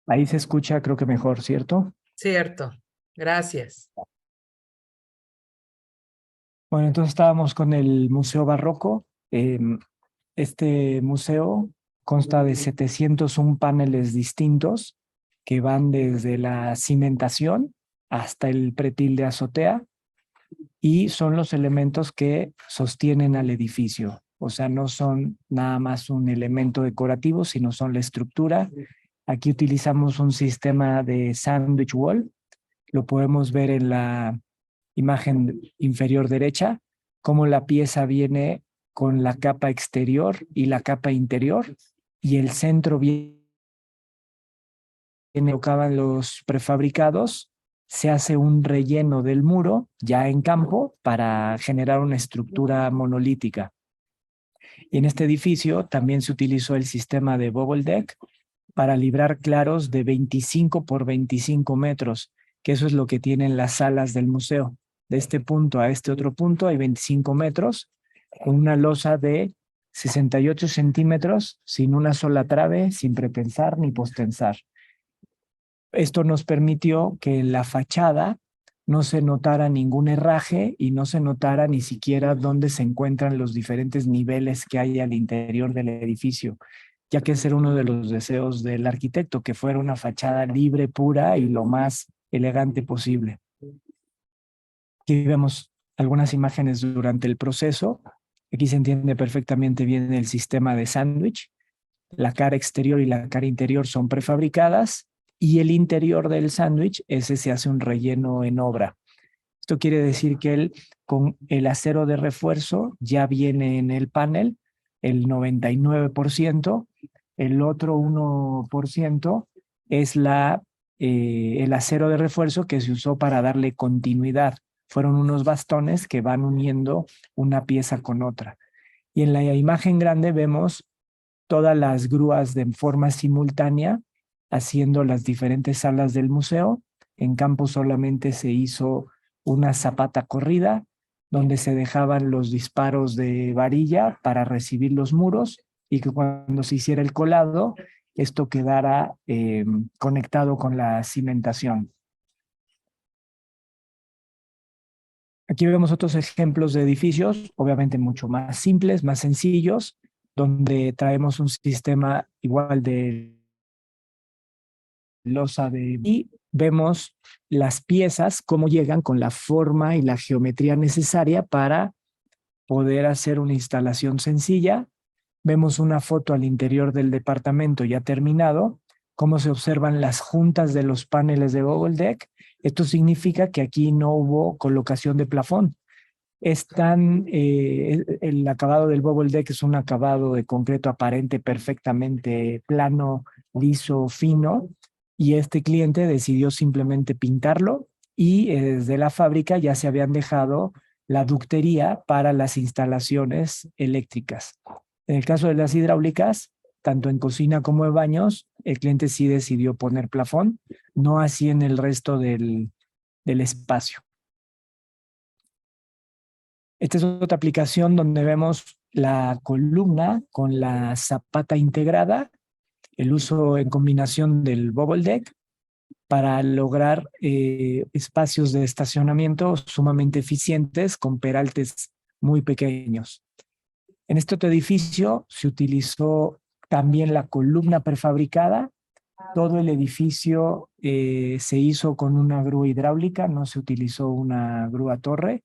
Ahí se escucha, creo que mejor, ¿cierto? Cierto, gracias. Bueno, entonces estábamos con el Museo Barroco. Este museo consta de 701 paneles distintos que van desde la cimentación hasta el pretil de azotea y son los elementos que sostienen al edificio. O sea, no son nada más un elemento decorativo, sino son la estructura. Aquí utilizamos un sistema de sandwich wall. Lo podemos ver en la imagen inferior derecha, cómo la pieza viene con la capa exterior y la capa interior, y el centro viene, tocaban los prefabricados, se hace un relleno del muro ya en campo para generar una estructura monolítica. Y en este edificio también se utilizó el sistema de bubble deck para librar claros de 25 por 25 metros, que eso es lo que tienen las salas del museo. De este punto a este otro punto hay 25 metros, con una losa de 68 centímetros, sin una sola trave, sin pretensar ni postensar. Esto nos permitió que en la fachada no se notara ningún herraje y no se notara ni siquiera dónde se encuentran los diferentes niveles que hay al interior del edificio, ya que ese era uno de los deseos del arquitecto, que fuera una fachada libre, pura y lo más elegante posible. Aquí vemos algunas imágenes durante el proceso. Aquí se entiende perfectamente bien el sistema de sándwich. La cara exterior y la cara interior son prefabricadas y el interior del sándwich, ese se hace un relleno en obra. Esto quiere decir que con el acero de refuerzo ya viene en el panel el 99%, el otro 1% es el acero de refuerzo que se usó para darle continuidad. Fueron unos bastones que van uniendo una pieza con otra. Y en la imagen grande vemos todas las grúas de forma simultánea haciendo las diferentes salas del museo. En campo solamente se hizo una zapata corrida donde se dejaban los disparos de varilla para recibir los muros y que cuando se hiciera el colado, esto quedara conectado con la cimentación. Aquí vemos otros ejemplos de edificios, obviamente mucho más simples, más sencillos, donde traemos un sistema igual de losa de... Y vemos las piezas, cómo llegan con la forma y la geometría necesaria para poder hacer una instalación sencilla. Vemos una foto al interior del departamento ya terminado, cómo se observan las juntas de los paneles de Google Deck. Esto significa que aquí no hubo colocación de plafón. El acabado del Bubble Deck es un acabado de concreto aparente perfectamente plano, liso, fino, y este cliente decidió simplemente pintarlo y desde la fábrica ya se habían dejado la ductería para las instalaciones eléctricas. En el caso de las hidráulicas, tanto en cocina como en baños, el cliente sí decidió poner plafón, no así en el resto del espacio. Esta es otra aplicación donde vemos la columna con la zapata integrada, el uso en combinación del bubble deck para lograr espacios de estacionamiento sumamente eficientes con peraltes muy pequeños. En este otro edificio se utilizó también la columna prefabricada. Todo el edificio se hizo con una grúa hidráulica, no se utilizó una grúa torre.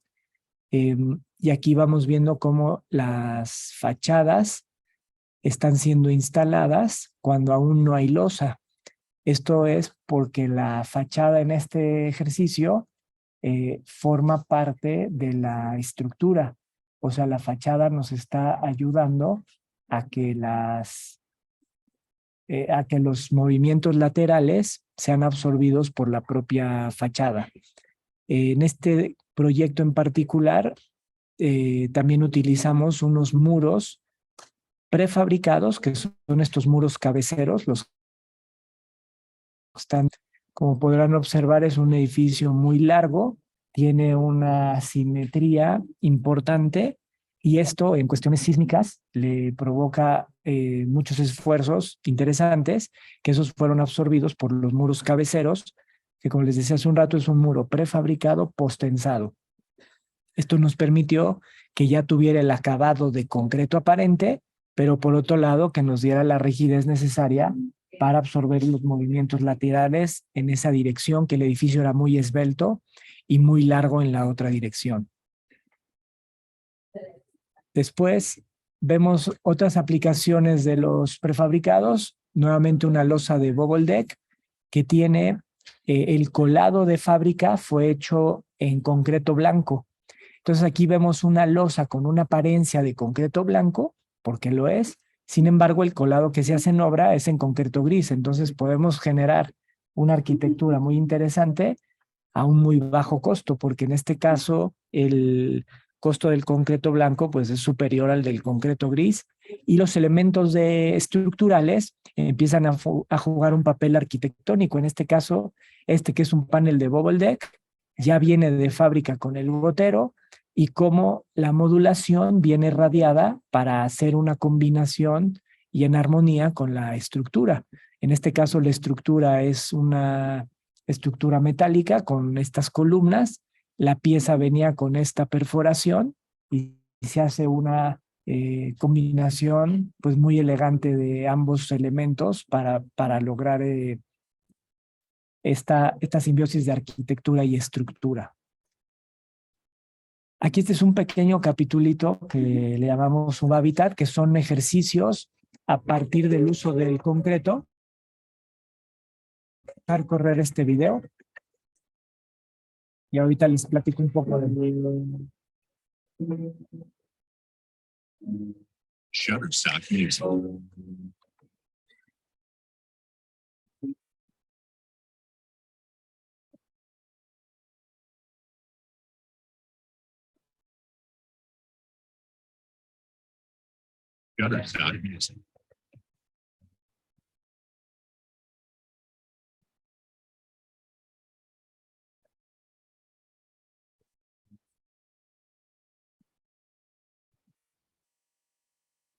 Y aquí vamos viendo cómo las fachadas están siendo instaladas cuando aún no hay losa. Esto es porque la fachada en este ejercicio forma parte de la estructura. O sea, la fachada nos está ayudando a que, a que los movimientos laterales sean absorbidos por la propia fachada. En este proyecto en particular, también utilizamos unos muros prefabricados, que son estos muros cabeceros, los que están, como podrán observar, es un edificio muy largo, tiene una simetría importante Y esto en cuestiones sísmicas le provoca muchos esfuerzos interesantes, que esos fueron absorbidos por los muros cabeceros, que como les decía hace un rato es un muro prefabricado postensado. Esto nos permitió que ya tuviera el acabado de concreto aparente, pero por otro lado que nos diera la rigidez necesaria para absorber los movimientos laterales en esa dirección, que el edificio era muy esbelto y muy largo en la otra dirección. Después vemos otras aplicaciones de los prefabricados, nuevamente una losa de bubble deck que tiene el colado de fábrica fue hecho en concreto blanco. Entonces aquí vemos una losa con una apariencia de concreto blanco, porque lo es. Sin embargo, el colado que se hace en obra es en concreto gris. Entonces podemos generar una arquitectura muy interesante a un muy bajo costo, porque en este caso el costo del concreto blanco pues es superior al del concreto gris y los elementos estructurales empiezan a jugar un papel arquitectónico. En este caso, este que es un panel de bubble deck, ya viene de fábrica con el gotero y cómo la modulación viene radiada para hacer una combinación y en armonía con la estructura. En este caso, la estructura es una estructura metálica con estas columnas. La pieza venía con esta perforación y se hace una combinación pues muy elegante de ambos elementos para lograr esta simbiosis de arquitectura y estructura. Aquí este es un pequeño capitulito que le llamamos un hábitat, que son ejercicios a partir del uso del concreto. Dejar correr este video. Y ahorita les platico un poco de Shutterstock Music. Shutterstock Music.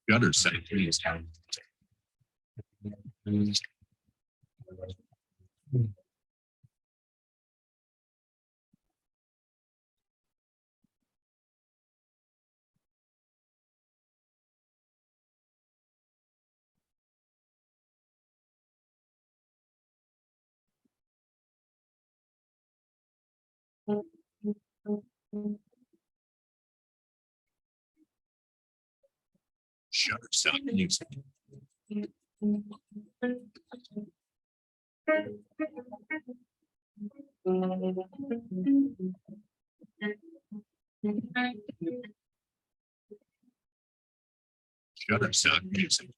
Shutterstock Music. Shutterstock Music. Shutterstock Music.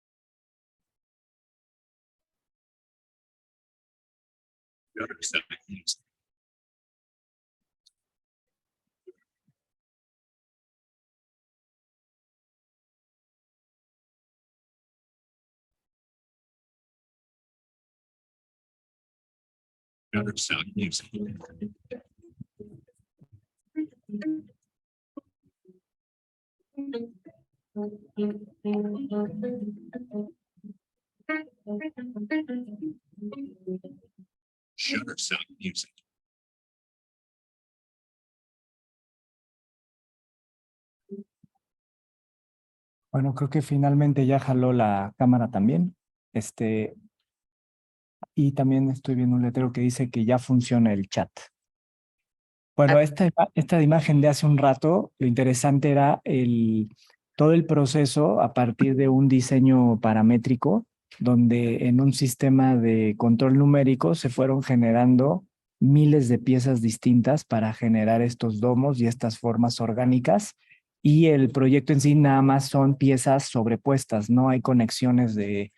Shutterstock Music. Shutterstock Music. Shutterstock Music. Bueno, creo que finalmente ya jaló la cámara también. Y también estoy viendo un letrero que dice que ya funciona el chat. Bueno, esta imagen de hace un rato, lo interesante era todo el proceso a partir de un diseño paramétrico donde en un sistema de control numérico se fueron generando miles de piezas distintas para generar estos domos y estas formas orgánicas. Y el proyecto en sí nada más son piezas sobrepuestas, no hay conexiones de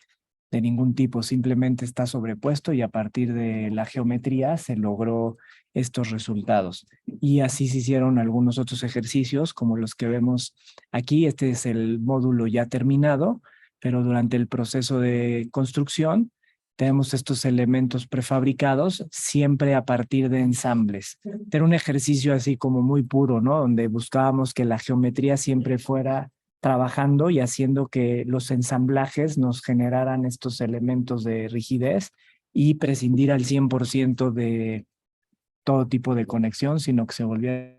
ningún tipo, simplemente está sobrepuesto y a partir de la geometría se logró estos resultados. Y así se hicieron algunos otros ejercicios como los que vemos aquí. Este es el módulo ya terminado, pero durante el proceso de construcción tenemos estos elementos prefabricados siempre a partir de ensambles. Era un ejercicio así como muy puro, ¿no? Donde buscábamos que la geometría siempre fuera trabajando y haciendo que los ensamblajes nos generaran estos elementos de rigidez y prescindir al 100% de todo tipo de conexión, sino que se volvieran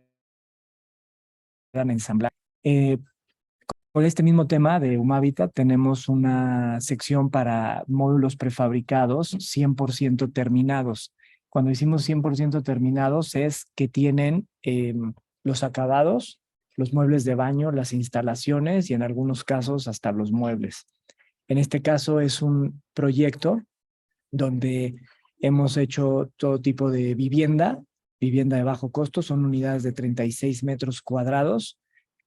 a ensamblar. Por este mismo tema de Humavitat tenemos una sección para módulos prefabricados 100% terminados. Cuando decimos 100% terminados es que tienen los acabados, los muebles de baño, las instalaciones y en algunos casos hasta los muebles. En este caso es un proyecto donde hemos hecho todo tipo de vivienda de bajo costo, son unidades de 36 metros cuadrados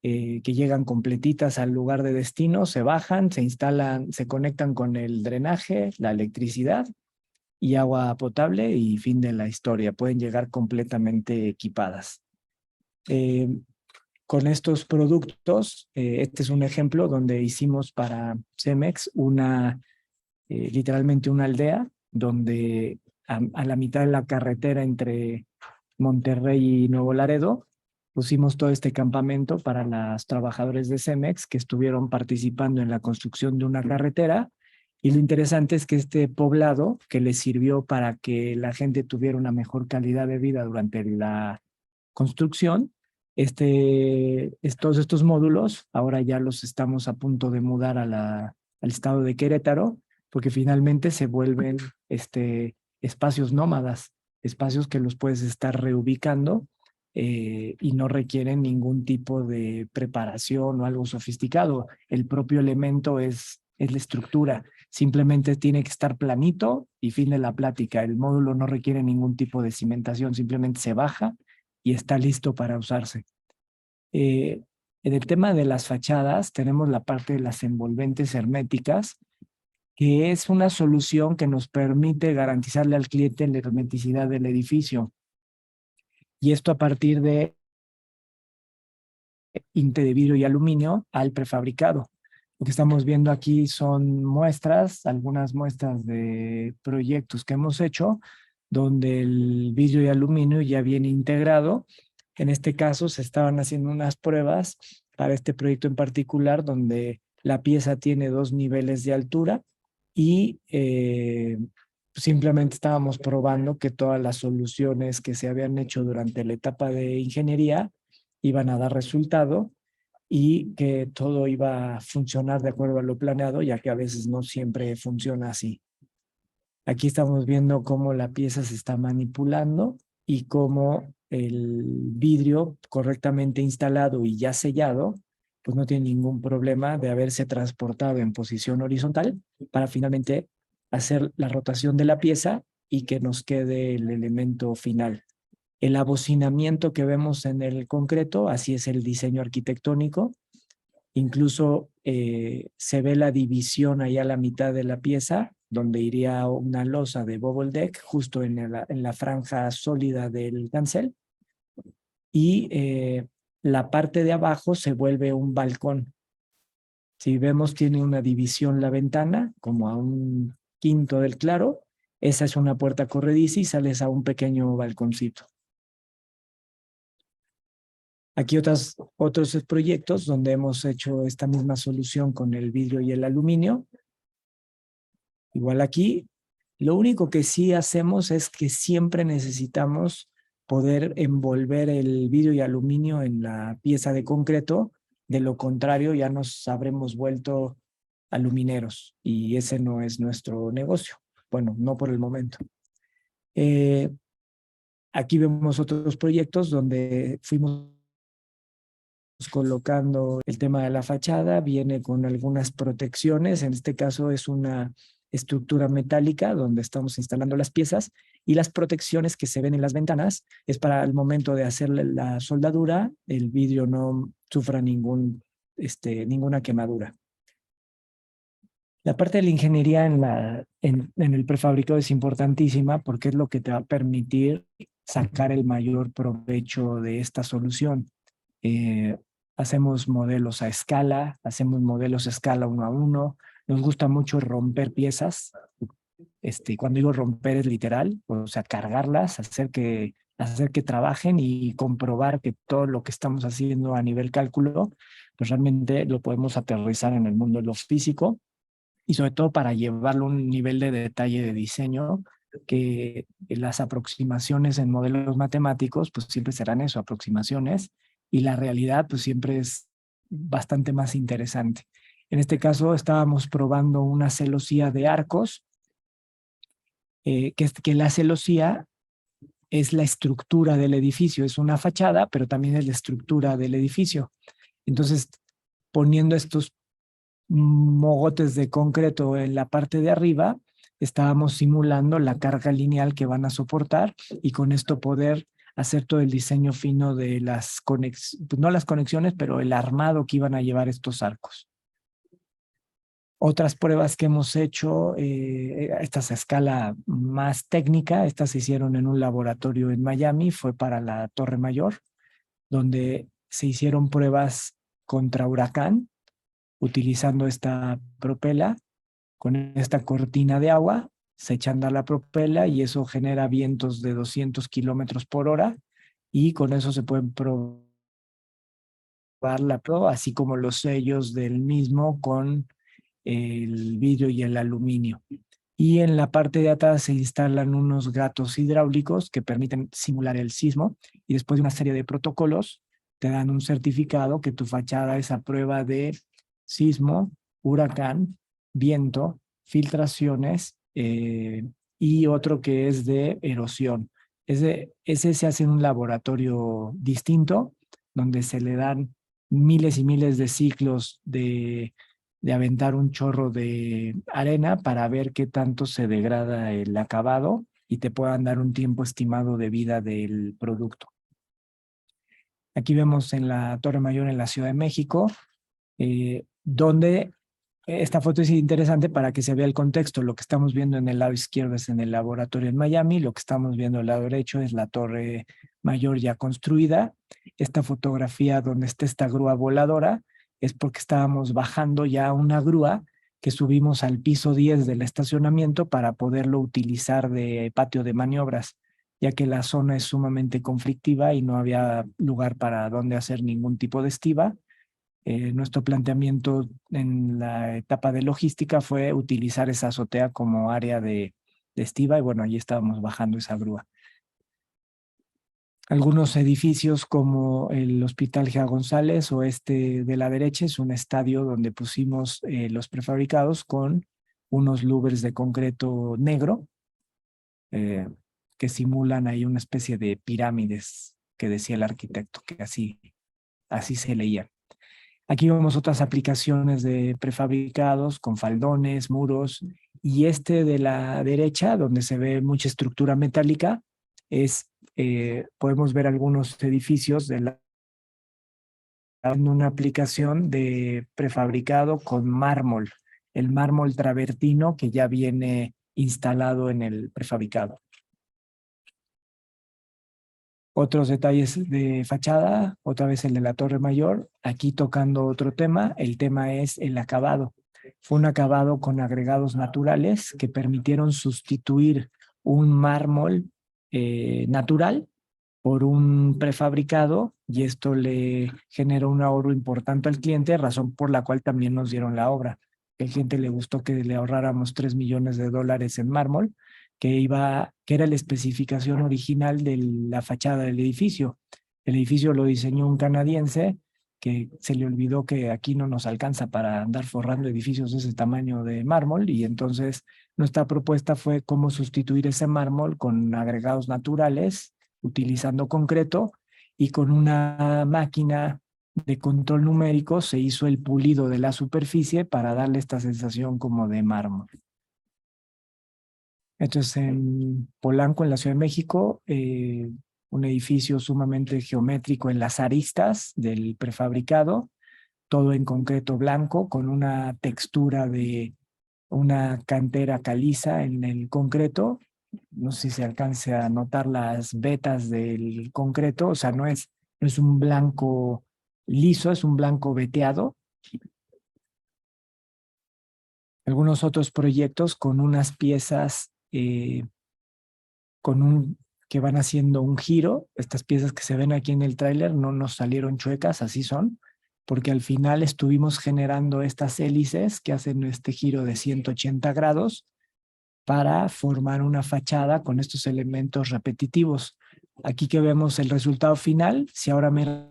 que llegan completitas al lugar de destino, se bajan, se instalan, se conectan con el drenaje, la electricidad y agua potable y fin de la historia. Pueden llegar completamente equipadas. Con estos productos, este es un ejemplo donde hicimos para Cemex literalmente una aldea donde a la mitad de la carretera entre Monterrey y Nuevo Laredo pusimos todo este campamento para los trabajadores de Cemex que estuvieron participando en la construcción de una carretera. Y lo interesante es que este poblado que les sirvió para que la gente tuviera una mejor calidad de vida durante la construcción, todos estos módulos ahora ya los estamos a punto de mudar al estado de Querétaro, porque finalmente se vuelven espacios nómadas, espacios que los puedes estar reubicando y no requieren ningún tipo de preparación o algo sofisticado. El propio elemento es la estructura. Simplemente tiene que estar planito y fin de la plática. El módulo no requiere ningún tipo de cimentación, simplemente se baja y está listo para usarse. En el tema de las fachadas tenemos la parte de las envolventes herméticas, que es una solución que nos permite garantizarle al cliente la hermeticidad del edificio. Y esto a partir de vidrio y aluminio al prefabricado. Lo que estamos viendo aquí son muestras, algunas muestras de proyectos que hemos hecho, donde el vidrio y aluminio ya viene integrado. En este caso se estaban haciendo unas pruebas para este proyecto en particular, donde la pieza tiene 2 niveles de altura y simplemente estábamos probando que todas las soluciones que se habían hecho durante la etapa de ingeniería iban a dar resultado y que todo iba a funcionar de acuerdo a lo planeado, ya que a veces no siempre funciona así. Aquí estamos viendo cómo la pieza se está manipulando y cómo el vidrio correctamente instalado y ya sellado, pues no tiene ningún problema de haberse transportado en posición horizontal para finalmente hacer la rotación de la pieza y que nos quede el elemento final. El abocinamiento que vemos en el concreto, así es el diseño arquitectónico. Incluso se ve la división ahí a la mitad de la pieza, donde iría una losa de bubble deck justo en la franja sólida del cancel. Y la parte de abajo se vuelve un balcón. Si vemos, tiene una división la ventana, como a 1/5 del claro. Esa es una puerta corrediza y sales a un pequeño balconcito. Aquí otros proyectos donde hemos hecho esta misma solución con el vidrio y el aluminio. Igual aquí, lo único que sí hacemos es que siempre necesitamos poder envolver el vidrio y aluminio en la pieza de concreto. De lo contrario, ya nos habremos vuelto alumineros y ese no es nuestro negocio. Bueno, no por el momento. Aquí vemos otros proyectos donde fuimos colocando el tema de la fachada, viene con algunas protecciones. En este caso es una estructura metálica donde estamos instalando las piezas, y las protecciones que se ven en las ventanas es para el momento de hacerle la soldadura, el vidrio no sufra ninguna quemadura. La parte de la ingeniería en el prefabricado es importantísima porque es lo que te va a permitir sacar el mayor provecho de esta solución. Hacemos modelos a escala, hacemos modelos a escala 1 a 1. Nos gusta mucho romper piezas. Cuando digo romper es literal, o sea, cargarlas, hacer que trabajen y comprobar que todo lo que estamos haciendo a nivel cálculo, pues realmente lo podemos aterrizar en el mundo de lo físico, y sobre todo para llevarlo a un nivel de detalle de diseño que las aproximaciones en modelos matemáticos pues siempre serán eso, aproximaciones, y la realidad pues siempre es bastante más interesante. En este caso estábamos probando una celosía de arcos, que la celosía es la estructura del edificio, es una fachada, pero también es la estructura del edificio. Entonces, poniendo estos mogotes de concreto en la parte de arriba, estábamos simulando la carga lineal que van a soportar, y con esto poder hacer todo el diseño fino de las conexiones, no las conexiones, pero el armado que iban a llevar estos arcos. Otras pruebas que hemos hecho, estas a escala más técnica, estas se hicieron en un laboratorio en Miami, fue para la Torre Mayor, donde se hicieron pruebas contra huracán, utilizando esta propela. Con esta cortina de agua se echa a andar la propela y eso genera vientos de 200 kilómetros por hora, y con eso se pueden probar la prueba, así como los sellos del mismo con el vidrio y el aluminio. Y en la parte de atrás se instalan unos gatos hidráulicos que permiten simular el sismo, y después de una serie de protocolos te dan un certificado que tu fachada es a prueba de sismo, huracán, viento, filtraciones, y otro que es de erosión. Ese se hace en un laboratorio distinto, donde se le dan miles y miles de ciclos de aventar un chorro de arena para ver qué tanto se degrada el acabado y te puedan dar un tiempo estimado de vida del producto. Aquí vemos en la Torre Mayor en la Ciudad de México, donde esta foto es interesante para que se vea el contexto. Lo que estamos viendo en el lado izquierdo es en el laboratorio en Miami, lo que estamos viendo en el lado derecho es la Torre Mayor ya construida. Esta fotografía donde está esta grúa voladora es porque estábamos bajando ya una grúa que subimos al piso 10 del estacionamiento para poderlo utilizar de patio de maniobras, ya que la zona es sumamente conflictiva y no había lugar para donde hacer ningún tipo de estiba. Nuestro planteamiento en la etapa de logística fue utilizar esa azotea como área de estiba, y bueno, allí estábamos bajando esa grúa. Algunos edificios como el Hospital Gea González o este de la derecha es un estadio donde pusimos los prefabricados con unos louvers de concreto negro que simulan ahí una especie de pirámides que decía el arquitecto, que así se leía. Aquí vemos otras aplicaciones de prefabricados con faldones, muros, y este de la derecha, donde se ve mucha estructura metálica, podemos ver algunos edificios en una aplicación de prefabricado con mármol, el mármol travertino que ya viene instalado en el prefabricado. Otros detalles de fachada, otra vez el de la Torre Mayor, aquí tocando otro tema, el tema es el acabado. Fue un acabado con agregados naturales que permitieron sustituir un mármol natural por un prefabricado, y esto le generó un ahorro importante al cliente, razón por la cual también nos dieron la obra. El cliente le gustó que le ahorráramos $3 millones en mármol, que era la especificación original de la fachada del edificio. El edificio lo diseñó un canadiense que se le olvidó que aquí no nos alcanza para andar forrando edificios de ese tamaño de mármol, y entonces nuestra propuesta fue cómo sustituir ese mármol con agregados naturales, utilizando concreto y con una máquina de control numérico se hizo el pulido de la superficie para darle esta sensación como de mármol. Entonces, en Polanco, en la Ciudad de México, un edificio sumamente geométrico en las aristas del prefabricado, todo en concreto blanco, con una textura de una cantera caliza en el concreto. No sé si se alcance a notar las vetas del concreto, o sea, no es un blanco liso, es un blanco veteado. Algunos otros proyectos con unas piezas que van haciendo un giro. Estas piezas que se ven aquí en el tráiler no nos salieron chuecas, así son, porque al final estuvimos generando estas hélices que hacen este giro de 180 grados para formar una fachada con estos elementos repetitivos. Aquí que vemos el resultado final, si ahora me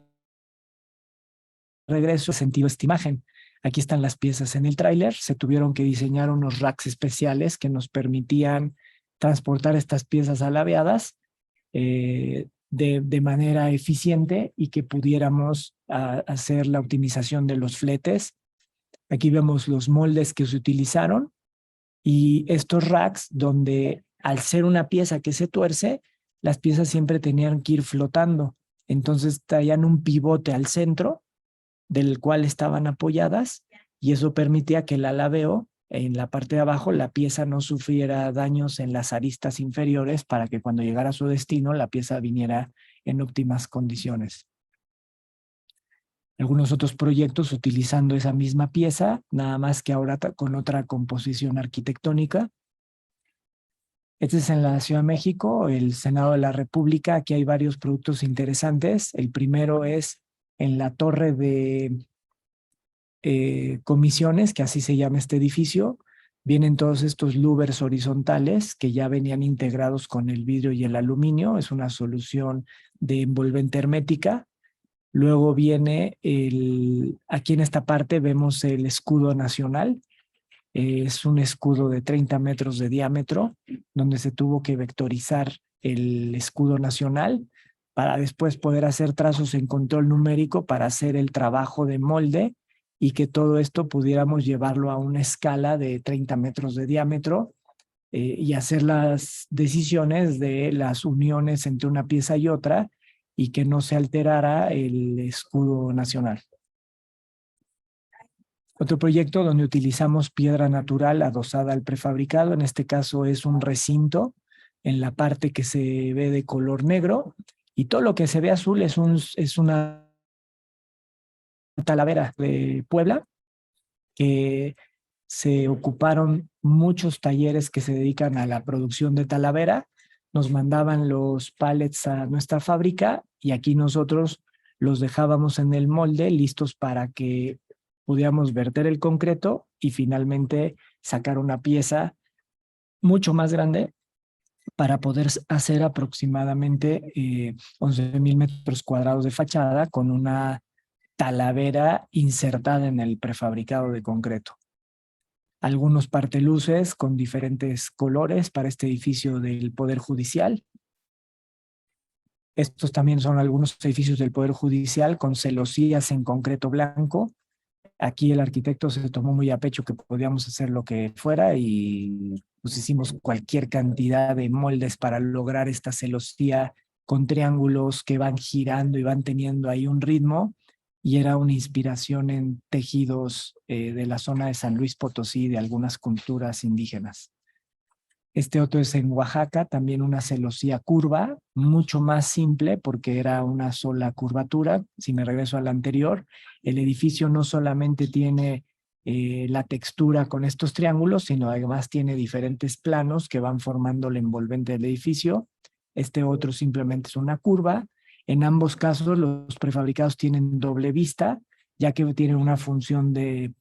regreso, sentido esta imagen. Aquí están las piezas en el tráiler. Se tuvieron que diseñar unos racks especiales que nos permitían transportar estas piezas alabeadas de manera eficiente y que pudiéramos hacer la optimización de los fletes. Aquí vemos los moldes que se utilizaron y estos racks donde al ser una pieza que se tuerce, las piezas siempre tenían que ir flotando. Entonces traían un pivote al centro del cual estaban apoyadas y eso permitía que el alabeo en la parte de abajo la pieza no sufriera daños en las aristas inferiores para que cuando llegara a su destino la pieza viniera en óptimas condiciones. Algunos otros proyectos utilizando esa misma pieza, nada más que ahora con otra composición arquitectónica. Este es en la Ciudad de México, el Senado de la República. Aquí hay varios productos interesantes. El primero es en la torre de comisiones, que así se llama este edificio. Vienen todos estos louvers horizontales que ya venían integrados con el vidrio y el aluminio. Es una solución de envolvente hermética. Luego viene aquí en esta parte vemos el escudo nacional. Es un escudo de 30 metros de diámetro, donde se tuvo que vectorizar el escudo nacional para después poder hacer trazos en control numérico para hacer el trabajo de molde y que todo esto pudiéramos llevarlo a una escala de 30 metros de diámetro y hacer las decisiones de las uniones entre una pieza y otra y que no se alterara el escudo nacional. Otro proyecto donde utilizamos piedra natural adosada al prefabricado, en este caso es un recinto en la parte que se ve de color negro y todo lo que se ve azul es una talavera de Puebla que se ocuparon muchos talleres que se dedican a la producción de talavera. Nos mandaban los pallets a nuestra fábrica y aquí nosotros los dejábamos en el molde listos para que pudiéramos verter el concreto y finalmente sacar una pieza mucho más grande para poder hacer aproximadamente 11,000 metros cuadrados de fachada con una talavera insertada en el prefabricado de concreto. Algunos parteluces con diferentes colores para este edificio del Poder Judicial. Estos también son algunos edificios del Poder Judicial con celosías en concreto blanco. Aquí el arquitecto se tomó muy a pecho que podíamos hacer lo que fuera y pues hicimos cualquier cantidad de moldes para lograr esta celosía con triángulos que van girando y van teniendo ahí un ritmo y era una inspiración en tejidos de la zona de San Luis Potosí, de algunas culturas indígenas. Este otro es en Oaxaca, también una celosía curva, mucho más simple porque era una sola curvatura. Si me regreso al anterior, el edificio no solamente tiene la textura con estos triángulos, sino además tiene diferentes planos que van formando el envolvente del edificio. Este otro simplemente es una curva. En ambos casos, los prefabricados tienen doble vista, ya que tienen una función de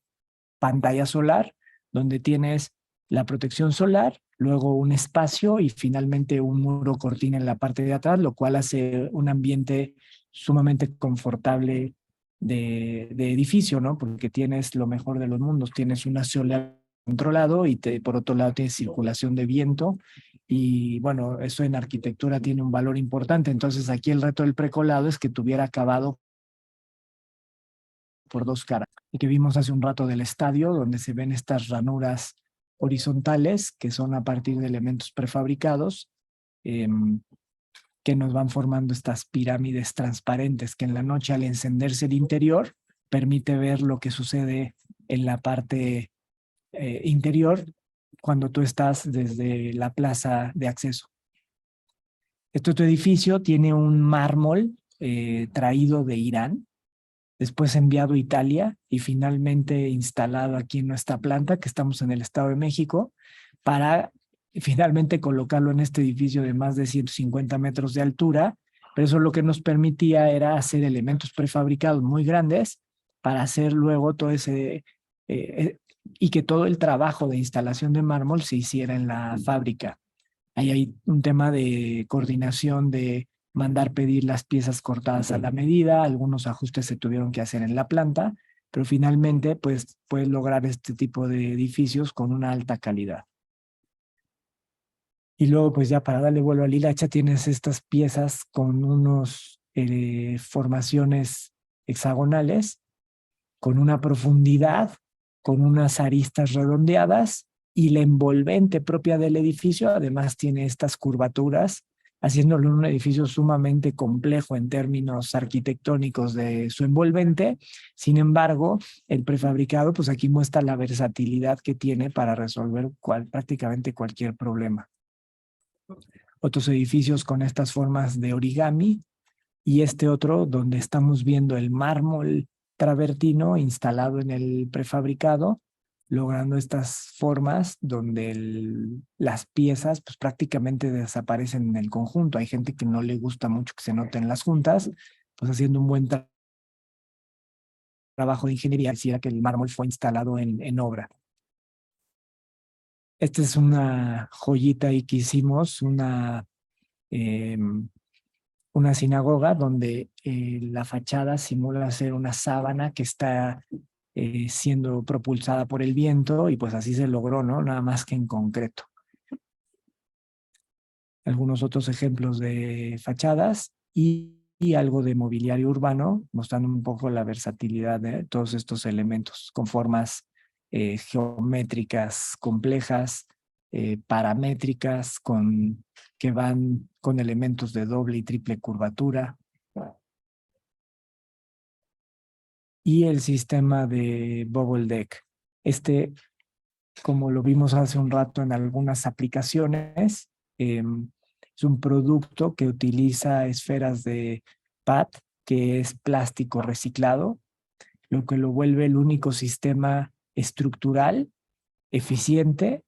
pantalla solar, donde tienes la protección solar, luego un espacio y finalmente un muro cortina en la parte de atrás, lo cual hace un ambiente sumamente confortable de edificio, ¿no? Porque tienes lo mejor de los mundos, tienes una solar controlado y por otro lado tienes circulación de viento y bueno, eso en arquitectura tiene un valor importante. Entonces aquí el reto del precolado es que tuviera acabado por dos caras. Y que vimos hace un rato del estadio, donde se ven estas ranuras horizontales, que son a partir de elementos prefabricados, que nos van formando estas pirámides transparentes, que en la noche, al encenderse el interior, permite ver lo que sucede en la parte interior cuando tú estás desde la plaza de acceso. Este otro edificio tiene un mármol traído de Irán, después enviado a Italia y finalmente instalado aquí en nuestra planta, que estamos en el Estado de México, para finalmente colocarlo en este edificio de más de 150 metros de altura. Pero eso lo que nos permitía era hacer elementos prefabricados muy grandes para hacer luego todo ese... y que todo el trabajo de instalación de mármol se hiciera en la fábrica. Ahí hay un tema de coordinación, de mandar pedir las piezas cortadas a la medida, algunos ajustes se tuvieron que hacer en la planta, pero finalmente pues puedes lograr este tipo de edificios con una alta calidad. Y luego pues ya para darle vuelo al hilacha tienes estas piezas con unos formaciones hexagonales, con una profundidad, con unas aristas redondeadas, y la envolvente propia del edificio además tiene estas curvaturas, haciéndolo un edificio sumamente complejo en términos arquitectónicos de su envolvente. Sin embargo, el prefabricado pues aquí muestra la versatilidad que tiene para resolver prácticamente cualquier problema. Otros edificios con estas formas de origami, y este otro donde estamos viendo el mármol travertino instalado en el prefabricado, logrando estas formas donde las piezas pues prácticamente desaparecen en el conjunto. Hay gente que no le gusta mucho que se noten las juntas, pues haciendo un buen trabajo de ingeniería, decía que el mármol fue instalado en obra. Esta es una joyita ahí que hicimos, una sinagoga donde la fachada simula ser una sábana que está siendo propulsada por el viento, y pues así se logró, ¿no? Nada más que en concreto. Algunos otros ejemplos de fachadas y algo de mobiliario urbano, mostrando un poco la versatilidad de todos estos elementos con formas geométricas complejas, paramétricas, que van con elementos de doble y triple curvatura. Y el sistema de Bubble Deck. Como lo vimos hace un rato en algunas aplicaciones, es un producto que utiliza esferas de PAT, que es plástico reciclado, lo que lo vuelve el único sistema estructural, eficiente,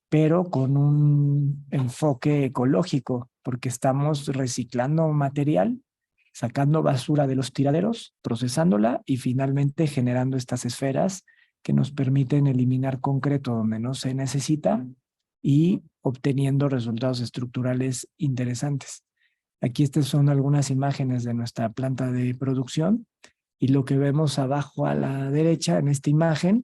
pero con un enfoque ecológico, porque estamos reciclando material, sacando basura de los tiraderos, procesándola y finalmente generando estas esferas que nos permiten eliminar concreto donde no se necesita y obteniendo resultados estructurales interesantes. Aquí estas son algunas imágenes de nuestra planta de producción, y lo que vemos abajo a la derecha en esta imagen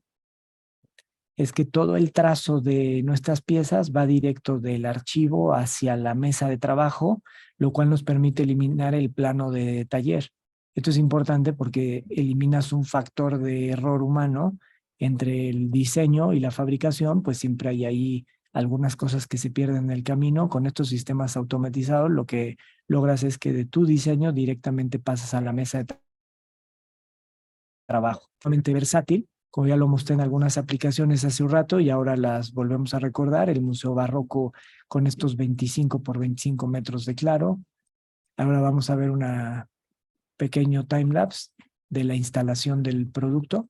es que todo el trazo de nuestras piezas va directo del archivo hacia la mesa de trabajo, lo cual nos permite eliminar el plano de taller. Esto es importante porque eliminas un factor de error humano entre el diseño y la fabricación, pues siempre hay ahí algunas cosas que se pierden en el camino. Con estos sistemas automatizados, lo que logras es que de tu diseño directamente pasas a la mesa de trabajo. Totalmente versátil, como ya lo mostré en algunas aplicaciones hace un rato y ahora las volvemos a recordar. El Museo Barroco con estos 25 por 25 metros de claro. Ahora vamos a ver una pequeño timelapse de la instalación del producto.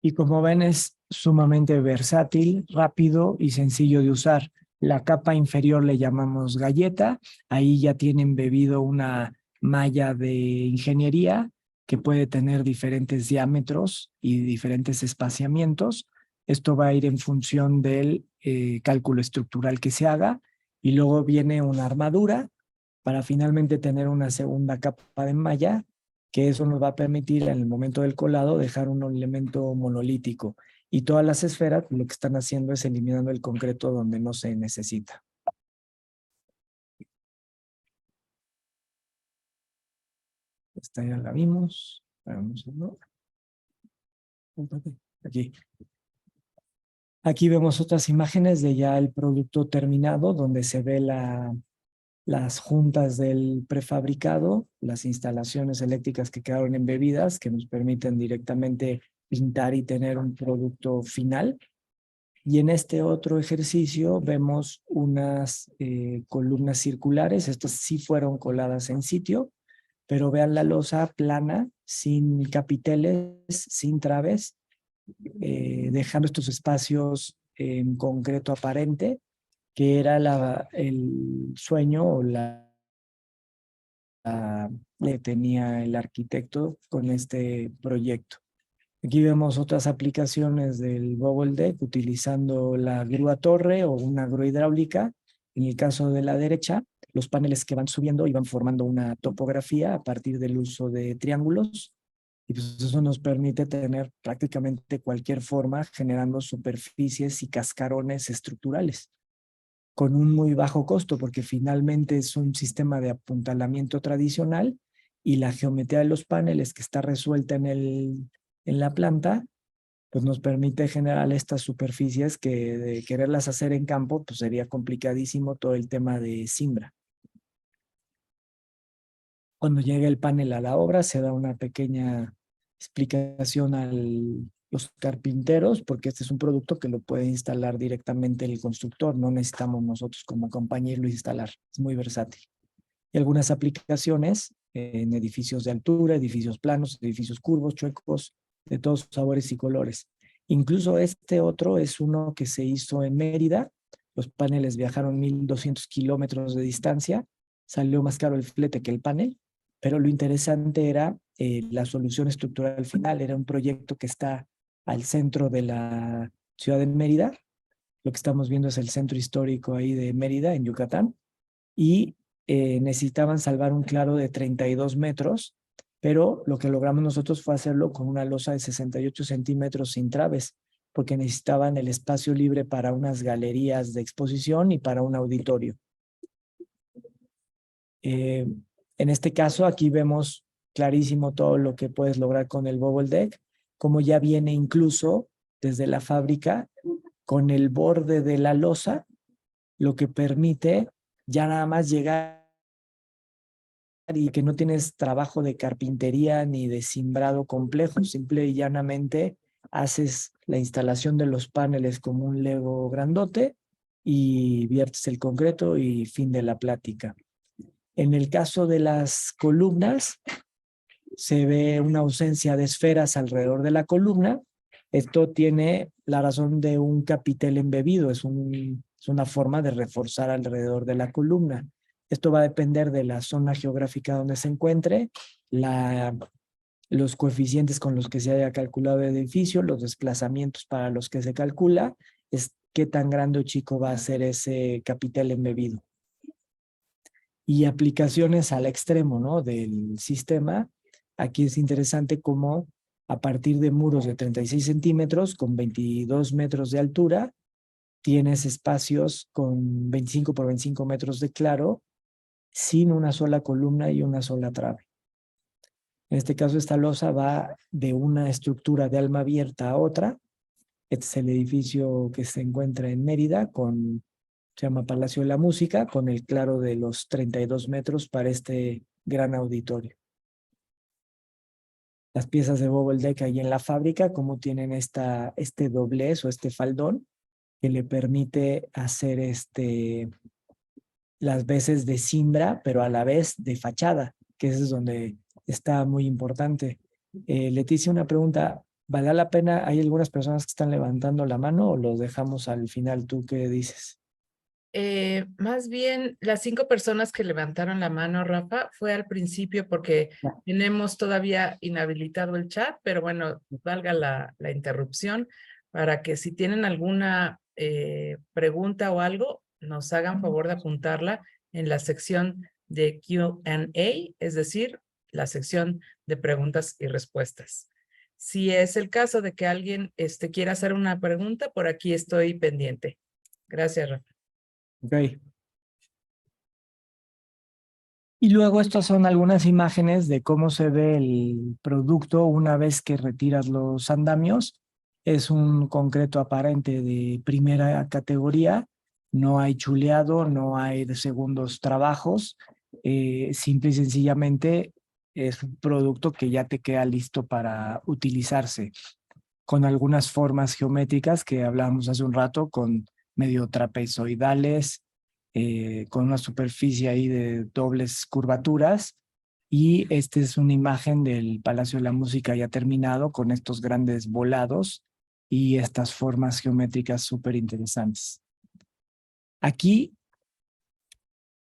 Y como ven, es sumamente versátil, rápido y sencillo de usar. La capa inferior le llamamos galleta. Ahí ya tiene embebido una malla de ingeniería que puede tener diferentes diámetros y diferentes espaciamientos. Esto va a ir en función del cálculo estructural que se haga. Y luego viene una armadura para finalmente tener una segunda capa de malla, que eso nos va a permitir en el momento del colado dejar un elemento monolítico. Y todas las esferas lo que están haciendo es eliminando el concreto donde no se necesita. Esta ya la vimos. Vamos a ver. Aquí. Aquí vemos otras imágenes de ya el producto terminado, donde se ve las juntas del prefabricado, las instalaciones eléctricas que quedaron embebidas, que nos permiten directamente pintar y tener un producto final. Y en este otro ejercicio vemos unas columnas circulares. Estas sí fueron coladas en sitio, pero vean la losa plana, sin capiteles, sin traves, dejando estos espacios en concreto aparente, que era el sueño o le tenía el arquitecto con este proyecto. Aquí vemos otras aplicaciones del Bubble Deck utilizando la grúa torre o una grúa hidráulica. En el caso de la derecha, los paneles que van subiendo y van formando una topografía a partir del uso de triángulos. Y pues eso nos permite tener prácticamente cualquier forma generando superficies y cascarones estructurales con un muy bajo costo, porque finalmente es un sistema de apuntalamiento tradicional y la geometría de los paneles que está resuelta en la planta, pues nos permite generar estas superficies que de quererlas hacer en campo, pues sería complicadísimo todo el tema de simbra. Cuando llega el panel a la obra, se da una pequeña explicación a los carpinteros, porque este es un producto que lo puede instalar directamente el constructor. No necesitamos nosotros como compañía irlo a instalar. Es muy versátil. Y algunas aplicaciones en edificios de altura, edificios planos, edificios curvos, chuecos, de todos sabores y colores. Incluso este otro es uno que se hizo en Mérida. Los paneles viajaron 1,200 kilómetros de distancia. Salió más caro el flete que el panel, pero lo interesante era la solución estructural final. Era un proyecto que está al centro de la ciudad de Mérida. Lo que estamos viendo es el centro histórico ahí de Mérida, en Yucatán. Y necesitaban salvar un claro de 32 metros, pero lo que logramos nosotros fue hacerlo con una losa de 68 centímetros sin traves, porque necesitaban el espacio libre para unas galerías de exposición y para un auditorio. En este caso, aquí vemos clarísimo todo lo que puedes lograr con el Bubble Deck, como ya viene incluso desde la fábrica con el borde de la losa, lo que permite ya nada más llegar y que no tienes trabajo de carpintería ni de cimbrado complejo, simple y llanamente haces la instalación de los paneles como un Lego grandote y viertes el concreto y fin de la plática. En el caso de las columnas, se ve una ausencia de esferas alrededor de la columna. Esto tiene la razón de un capitel embebido, es una forma de reforzar alrededor de la columna. Esto va a depender de la zona geográfica donde se encuentre, los coeficientes con los que se haya calculado el edificio, los desplazamientos para los que se calcula, es qué tan grande o chico va a ser ese capitel embebido. Y aplicaciones al extremo, ¿no?, del sistema. Aquí es interesante cómo a partir de muros de 36 centímetros con 22 metros de altura, tienes espacios con 25 por 25 metros de claro, sin una sola columna y una sola trave. En este caso, esta losa va de una estructura de alma abierta a otra. Este es el edificio que se encuentra en Mérida, se llama Palacio de la Música, con el claro de los 32 metros para este gran auditorio. Las piezas de Bubble Deck ahí en la fábrica, como tienen este doblez o este faldón, que le permite hacer las veces de cimbra, pero a la vez de fachada, que eso es donde está muy importante. Leticia, una pregunta. ¿Vale la pena? ¿Hay algunas personas que están levantando la mano o los dejamos al final? ¿Tú qué dices? Más bien, las 5 personas que levantaron la mano, Rafa, fue al principio porque tenemos todavía inhabilitado el chat, pero bueno, valga la interrupción para que si tienen alguna pregunta o algo, nos hagan favor de apuntarla en la sección de Q&A, es decir, la sección de preguntas y respuestas. Si es el caso de que alguien quiera hacer una pregunta, por aquí estoy pendiente. Gracias, Rafa. Ok. Y luego estas son algunas imágenes de cómo se ve el producto una vez que retiras los andamios. Es un concreto aparente de primera categoría. No hay chuleado, no hay de segundos trabajos. Simple y sencillamente es un producto que ya te queda listo para utilizarse, con algunas formas geométricas que hablábamos hace un rato, con medio trapezoidales, con una superficie ahí de dobles curvaturas. Y esta es una imagen del Palacio de la Música ya terminado, con estos grandes volados y estas formas geométricas súper interesantes. Aquí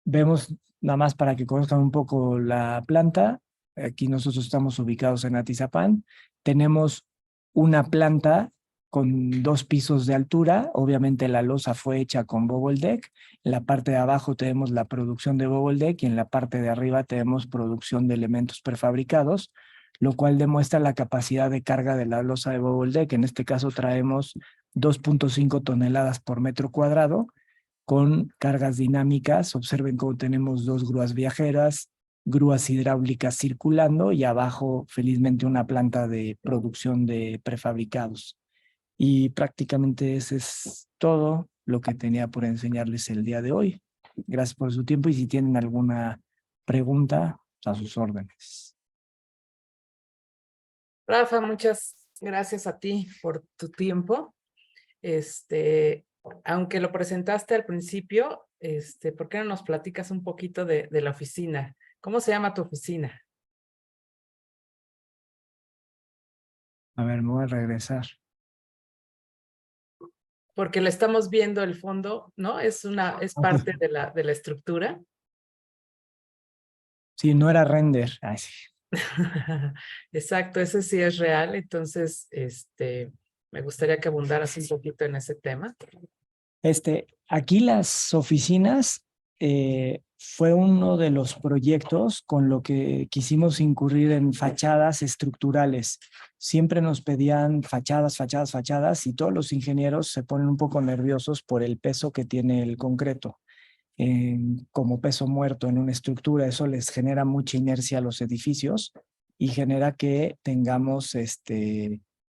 vemos, nada más para que conozcan un poco la planta, aquí nosotros estamos ubicados en Atizapán. Tenemos una planta con 2 pisos de altura. Obviamente la losa fue hecha con Bubble Deck. En la parte de abajo tenemos la producción de Bubble Deck y en la parte de arriba tenemos producción de elementos prefabricados, lo cual demuestra la capacidad de carga de la losa de Bubble Deck. En este caso traemos 2.5 toneladas por metro cuadrado con cargas dinámicas. Observen cómo tenemos 2 grúas viajeras, grúas hidráulicas circulando y abajo felizmente una planta de producción de prefabricados. Y prácticamente ese es todo lo que tenía por enseñarles el día de hoy. Gracias por su tiempo y si tienen alguna pregunta, a sus órdenes. Rafa, muchas gracias a ti por tu tiempo. Aunque lo presentaste al principio, ¿por qué no nos platicas un poquito de la oficina? ¿Cómo se llama tu oficina? A ver, me voy a regresar. Porque le estamos viendo el fondo, ¿no? Es parte de la estructura. Sí, no era render. Ay, sí. Exacto, ese sí es real. Entonces, me gustaría que abundaras un poquito en ese tema. Aquí las oficinas fue uno de los proyectos con lo que quisimos incurrir en fachadas estructurales. Siempre nos pedían fachadas, fachadas, fachadas y todos los ingenieros se ponen un poco nerviosos por el peso que tiene el concreto. Como peso muerto en una estructura, eso les genera mucha inercia a los edificios y genera que tengamos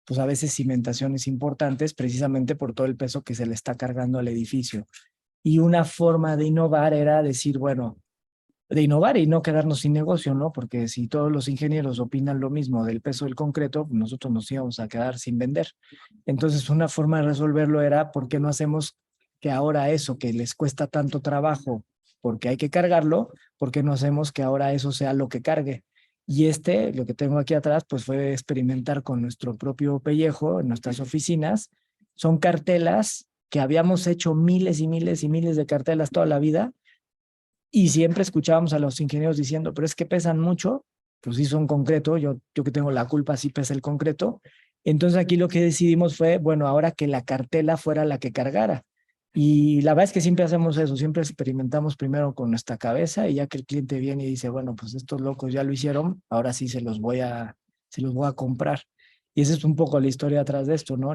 pues a veces cimentaciones importantes precisamente por todo el peso que se le está cargando al edificio. Y una forma de innovar era decir, bueno, de innovar y no quedarnos sin negocio, ¿no? Porque si todos los ingenieros opinan lo mismo del peso del concreto, nosotros nos íbamos a quedar sin vender. Entonces, una forma de resolverlo era, ¿por qué no hacemos que ahora eso que les cuesta tanto trabajo, porque hay que cargarlo, ¿por qué no hacemos que ahora eso sea lo que cargue? Y lo que tengo aquí atrás, pues fue experimentar con nuestro propio pellejo en nuestras oficinas. Son cartelas que habíamos hecho miles y miles y miles de cartelas toda la vida y siempre escuchábamos a los ingenieros diciendo, pero es que pesan mucho. Pues sí son concreto, yo que tengo la culpa, sí pesa el concreto. Entonces aquí lo que decidimos fue, bueno, ahora que la cartela fuera la que cargara. Y la verdad es que siempre hacemos eso, siempre experimentamos primero con nuestra cabeza y ya que el cliente viene y dice, bueno, pues estos locos ya lo hicieron, ahora sí se los voy a comprar. Y esa es un poco la historia atrás de esto, ¿no?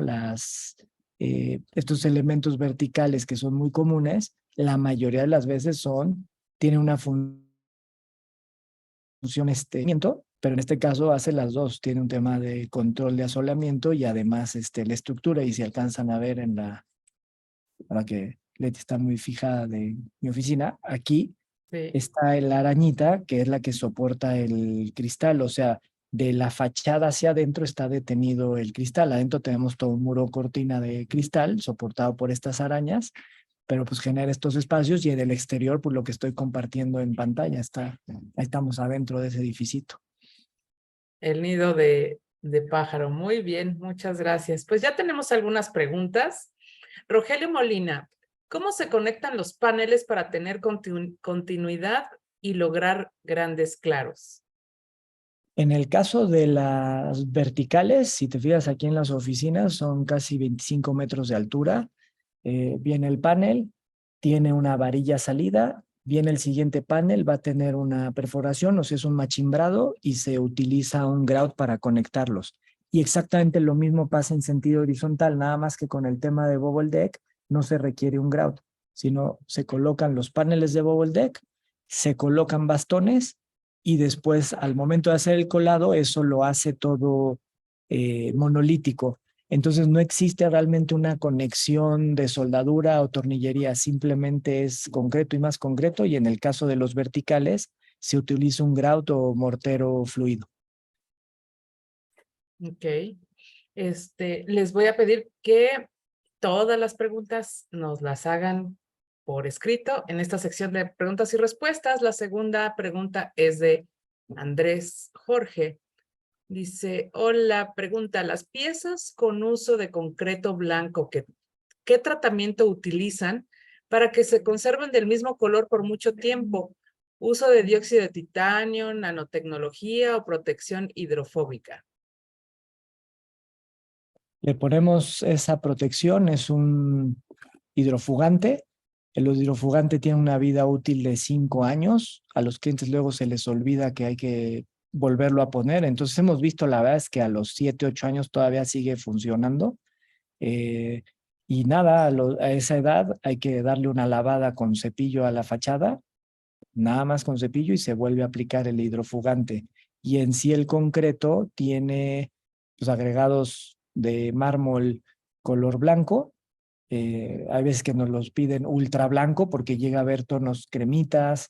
Estos elementos verticales que son muy comunes, la mayoría de las veces tiene una función pero en este caso hace las dos. Tiene un tema de control de asolamiento y además la estructura. Y si alcanzan a ver para que Leti está muy fijada de mi oficina, aquí Sí. está la arañita, que es la que soporta el cristal. O sea, de la fachada hacia adentro está detenido el cristal. Adentro tenemos todo un muro cortina de cristal soportado por estas arañas, pero pues genera estos espacios y en el exterior, pues lo que estoy compartiendo en pantalla, ahí estamos adentro de ese edificito. El nido de pájaro. Muy bien, muchas gracias. Pues ya tenemos algunas preguntas. Rogelio Molina, ¿cómo se conectan los paneles para tener continuidad y lograr grandes claros? En el caso de las verticales, si te fijas aquí en las oficinas, son casi 25 metros de altura. Viene el panel, tiene una varilla salida Viene el siguiente panel, va a tener una perforación, o sea, es un machimbrado y se utiliza un grout para conectarlos. Y exactamente lo mismo pasa en sentido horizontal, nada más que con el tema de bubble deck no se requiere un grout, sino se colocan los paneles de bubble deck, se colocan bastones y después al momento de hacer el colado eso lo hace todo monolítico. Entonces no existe realmente una conexión de soldadura o tornillería, simplemente es concreto y más concreto, y en el caso de los verticales se utiliza un grout o mortero fluido. Ok. Les voy a pedir que todas las preguntas nos las hagan por escrito en esta sección de preguntas y respuestas. La segunda pregunta es de Andrés Jorge. Dice, hola, pregunta, las piezas con uso de concreto blanco, ¿qué tratamiento utilizan para que se conserven del mismo color por mucho tiempo? ¿Uso de dióxido de titanio, nanotecnología o protección hidrofóbica? Le ponemos esa protección, es un hidrofugante. El hidrofugante tiene una vida útil de 5 años. A los clientes luego se les olvida que hay que volverlo a poner. Entonces hemos visto, la verdad es que a los 7, 8 años todavía sigue funcionando. Y nada, a esa edad hay que darle una lavada con cepillo a la fachada, nada más con cepillo, y se vuelve a aplicar el hidrofugante. Y en sí el concreto tiene pues, agregados de mármol color blanco. Hay veces que nos los piden ultra blanco porque llega a haber tonos cremitas,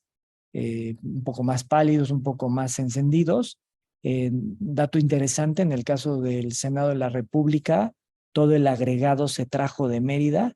un poco más pálidos, un poco más encendidos. Dato interesante, en el caso del Senado de la República, todo el agregado se trajo de Mérida,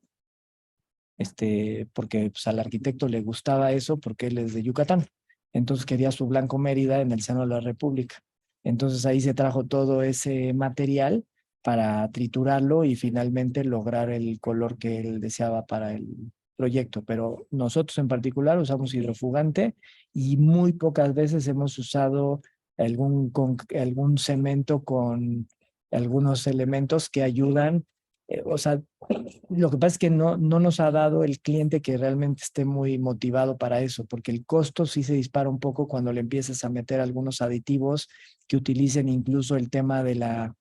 porque pues, al arquitecto le gustaba eso porque él es de Yucatán. Entonces quería su blanco Mérida en el Senado de la República. Entonces ahí se trajo todo ese material para triturarlo y finalmente lograr el color que él deseaba para el proyecto. Pero nosotros en particular usamos hidrofugante y muy pocas veces hemos usado algún cemento con algunos elementos que ayudan. O sea, lo que pasa es que no nos ha dado el cliente que realmente esté muy motivado para eso, porque el costo sí se dispara un poco cuando le empiezas a meter algunos aditivos que utilicen incluso el tema de la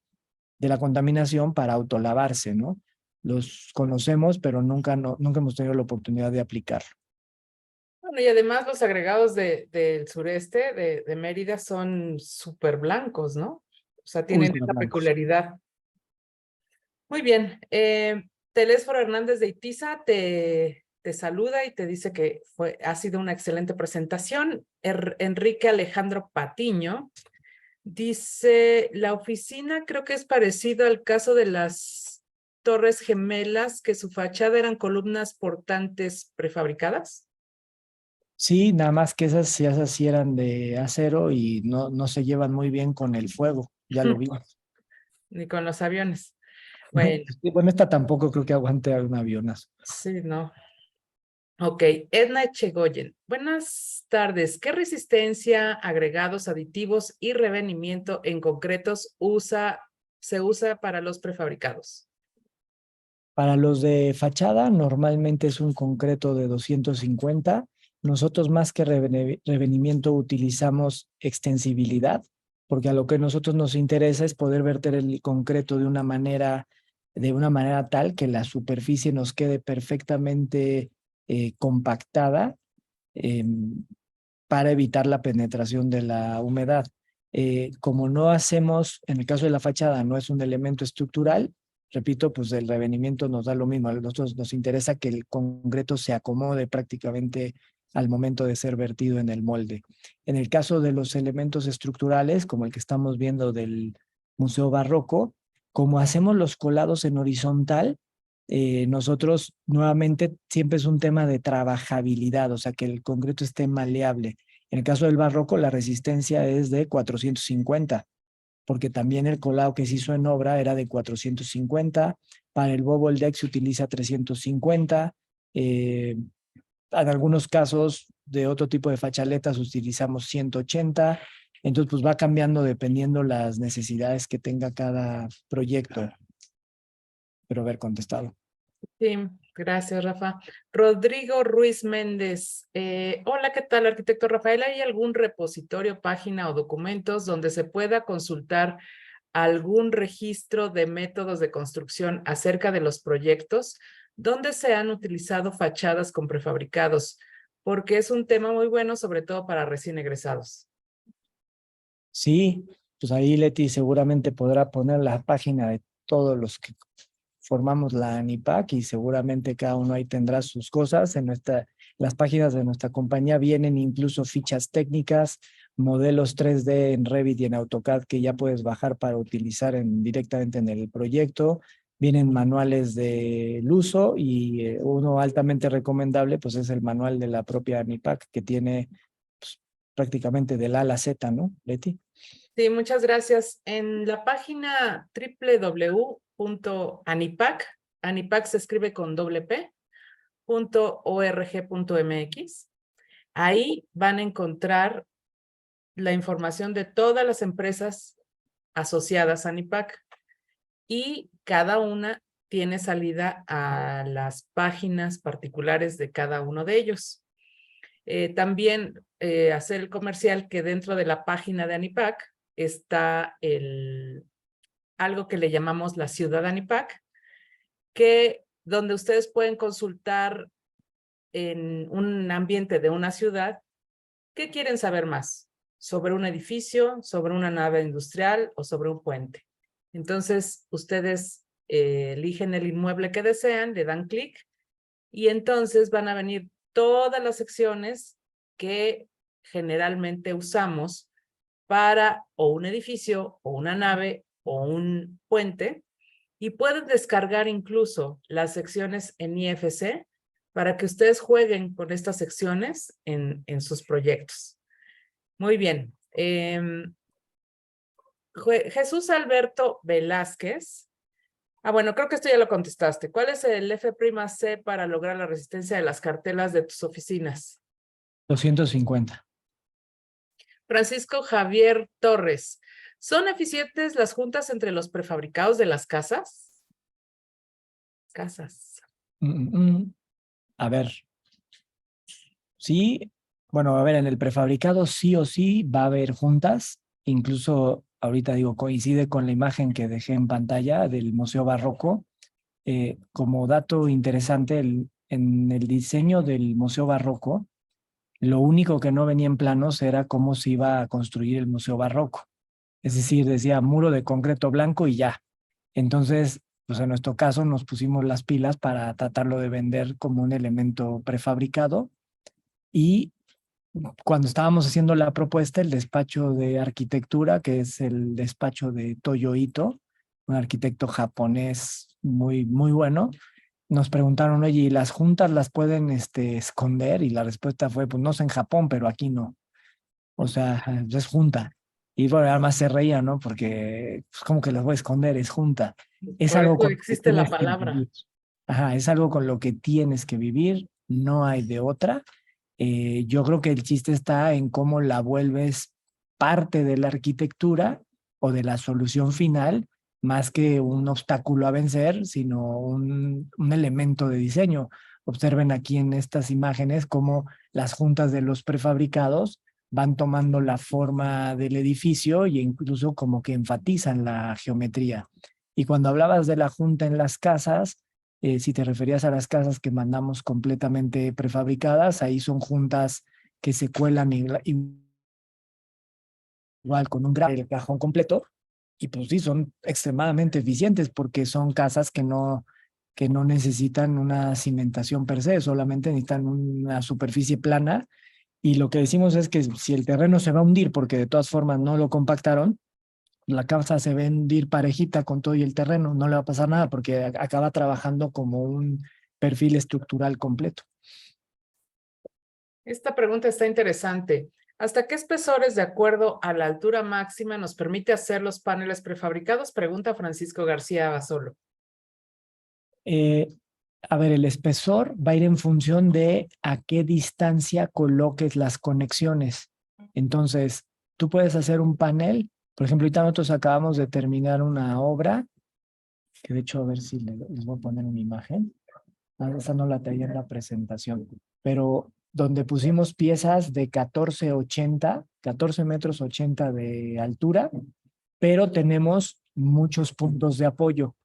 contaminación para autolavarse, ¿no? Los conocemos, pero nunca hemos tenido la oportunidad de aplicarlo. Bueno, y además los agregados del sureste de Mérida son súper blancos, ¿no? O sea, tienen Ultra esta blancos. peculiaridad. Muy bien. Telésforo Hernández de Itiza te saluda y te dice que ha sido una excelente presentación. Enrique Alejandro Patiño dice, la oficina creo que es parecido al caso de las Torres Gemelas, que su fachada eran columnas portantes prefabricadas. Sí, nada más que esas sí eran de acero y no se llevan muy bien con el fuego, ya lo vimos. Ni con los aviones. Bueno, Sí, bueno, esta tampoco creo que aguante a un avionazo. sí, no. Ok, Edna Echegoyen. Buenas tardes. ¿Qué resistencia, agregados, aditivos y revenimiento en concretos se usa para los prefabricados? Para los de fachada, normalmente es un concreto de 250. Nosotros más que revenimiento utilizamos extensibilidad, porque a lo que a nosotros nos interesa es poder verter el concreto de una manera tal que la superficie nos quede perfectamente compactada, para evitar la penetración de la humedad. Como no hacemos, en el caso de la fachada, no es un elemento estructural, repito, pues el revenimiento nos da lo mismo. A nosotros nos interesa que el concreto se acomode prácticamente al momento de ser vertido en el molde. En el caso de los elementos estructurales, como el que estamos viendo del Museo Barroco, como hacemos los colados en horizontal, nosotros nuevamente siempre es un tema de trabajabilidad, o sea, que el concreto esté maleable. En el caso del barroco, la resistencia es de 450, porque también el colado que se hizo en obra era de 450. Para el bubble deck se utiliza 350. En algunos casos de otro tipo de fachaletas utilizamos 180. Entonces, pues va cambiando dependiendo las necesidades que tenga cada proyecto. Espero haber contestado. Sí, gracias, Rafa. Rodrigo Ruiz Méndez. Hola, ¿qué tal, arquitecto Rafael? ¿Hay algún repositorio, página o documentos donde se pueda consultar algún registro de métodos de construcción acerca de los proyectos donde se han utilizado fachadas con prefabricados? Porque es un tema muy bueno, sobre todo para recién egresados. Sí, pues ahí Leti seguramente podrá poner la página de todos los que formamos la ANIPAC y seguramente cada uno ahí tendrá sus cosas. Las páginas de nuestra compañía vienen incluso fichas técnicas, modelos 3D en Revit y en AutoCAD que ya puedes bajar para utilizar directamente en el proyecto. Vienen manuales del uso y uno altamente recomendable pues es el manual de la propia ANIPAC que tiene pues, prácticamente del A a la Z, ¿no, Leti? Sí, muchas gracias. En la página www.anipac, Anipac se escribe con doble P, .org.mx. Ahí van a encontrar la información de todas las empresas asociadas a Anipac y cada una tiene salida a las páginas particulares de cada uno de ellos. También hacer el comercial que dentro de la página de Anipac está algo que le llamamos la Ciudad Anipac, donde ustedes pueden consultar en un ambiente de una ciudad qué quieren saber más sobre un edificio, sobre una nave industrial o sobre un puente. Entonces, ustedes eligen el inmueble que desean, le dan clic y entonces van a venir todas las secciones que generalmente usamos para o un edificio o una nave o un puente y pueden descargar incluso las secciones en IFC para que ustedes jueguen con estas secciones en sus proyectos. Muy bien. Jesús Alberto Velázquez. Bueno, creo que esto ya lo contestaste. ¿Cuál es el F'(C) para lograr la resistencia de las cartelas de tus oficinas? 250. Francisco Javier Torres. ¿Son eficientes las juntas entre los prefabricados de las casas? A ver. Sí, bueno, a ver, en el prefabricado sí o sí va a haber juntas. Incluso ahorita digo, coincide con la imagen que dejé en pantalla del Museo Barroco. Como dato interesante, en el diseño del Museo Barroco, lo único que no venía en planos era cómo se iba a construir el Museo Barroco. Es decir, decía muro de concreto blanco y ya. Entonces, pues en nuestro caso nos pusimos las pilas para tratarlo de vender como un elemento prefabricado y cuando estábamos haciendo la propuesta, el despacho de arquitectura, que es el despacho de Toyo Ito, un arquitecto japonés muy, muy bueno, nos preguntaron, oye, ¿y las juntas las pueden esconder? Y la respuesta fue, pues no sé en Japón, pero aquí no. O sea, es junta. Y bueno, además se reía, ¿no? Porque, pues, ¿cómo que las voy a esconder? Es junta. Es Por algo eso con lo que existe la tienes que palabra. vivir. Ajá, es algo con lo que tienes que vivir, no hay de otra. Yo creo que el chiste está en cómo la vuelves parte de la arquitectura o de la solución final, más que un obstáculo a vencer, sino un elemento de diseño. Observen aquí en estas imágenes cómo las juntas de los prefabricados van tomando la forma del edificio e incluso como que enfatizan la geometría. Y cuando hablabas de la junta en las casas, si te referías a las casas que mandamos completamente prefabricadas, ahí son juntas que se cuelan igual con el cajón completo. Y pues sí, son extremadamente eficientes porque son casas que no necesitan una cimentación per se, solamente necesitan una superficie plana. Y lo que decimos es que si el terreno se va a hundir porque de todas formas no lo compactaron, la casa se va a hundir parejita con todo y el terreno, no le va a pasar nada porque acaba trabajando como un perfil estructural completo. Esta pregunta está interesante. ¿Hasta qué espesores de acuerdo a la altura máxima nos permite hacer los paneles prefabricados? Pregunta Francisco García Basolo. A ver, el espesor va a ir en función de a qué distancia coloques las conexiones. Entonces, tú puedes hacer un panel. Por ejemplo, ahorita nosotros acabamos de terminar una obra, que de hecho, a ver si les voy a poner una imagen. Esa no la traía en la presentación, pero donde pusimos piezas de 14 metros 80 de altura, pero tenemos muchos puntos de apoyo.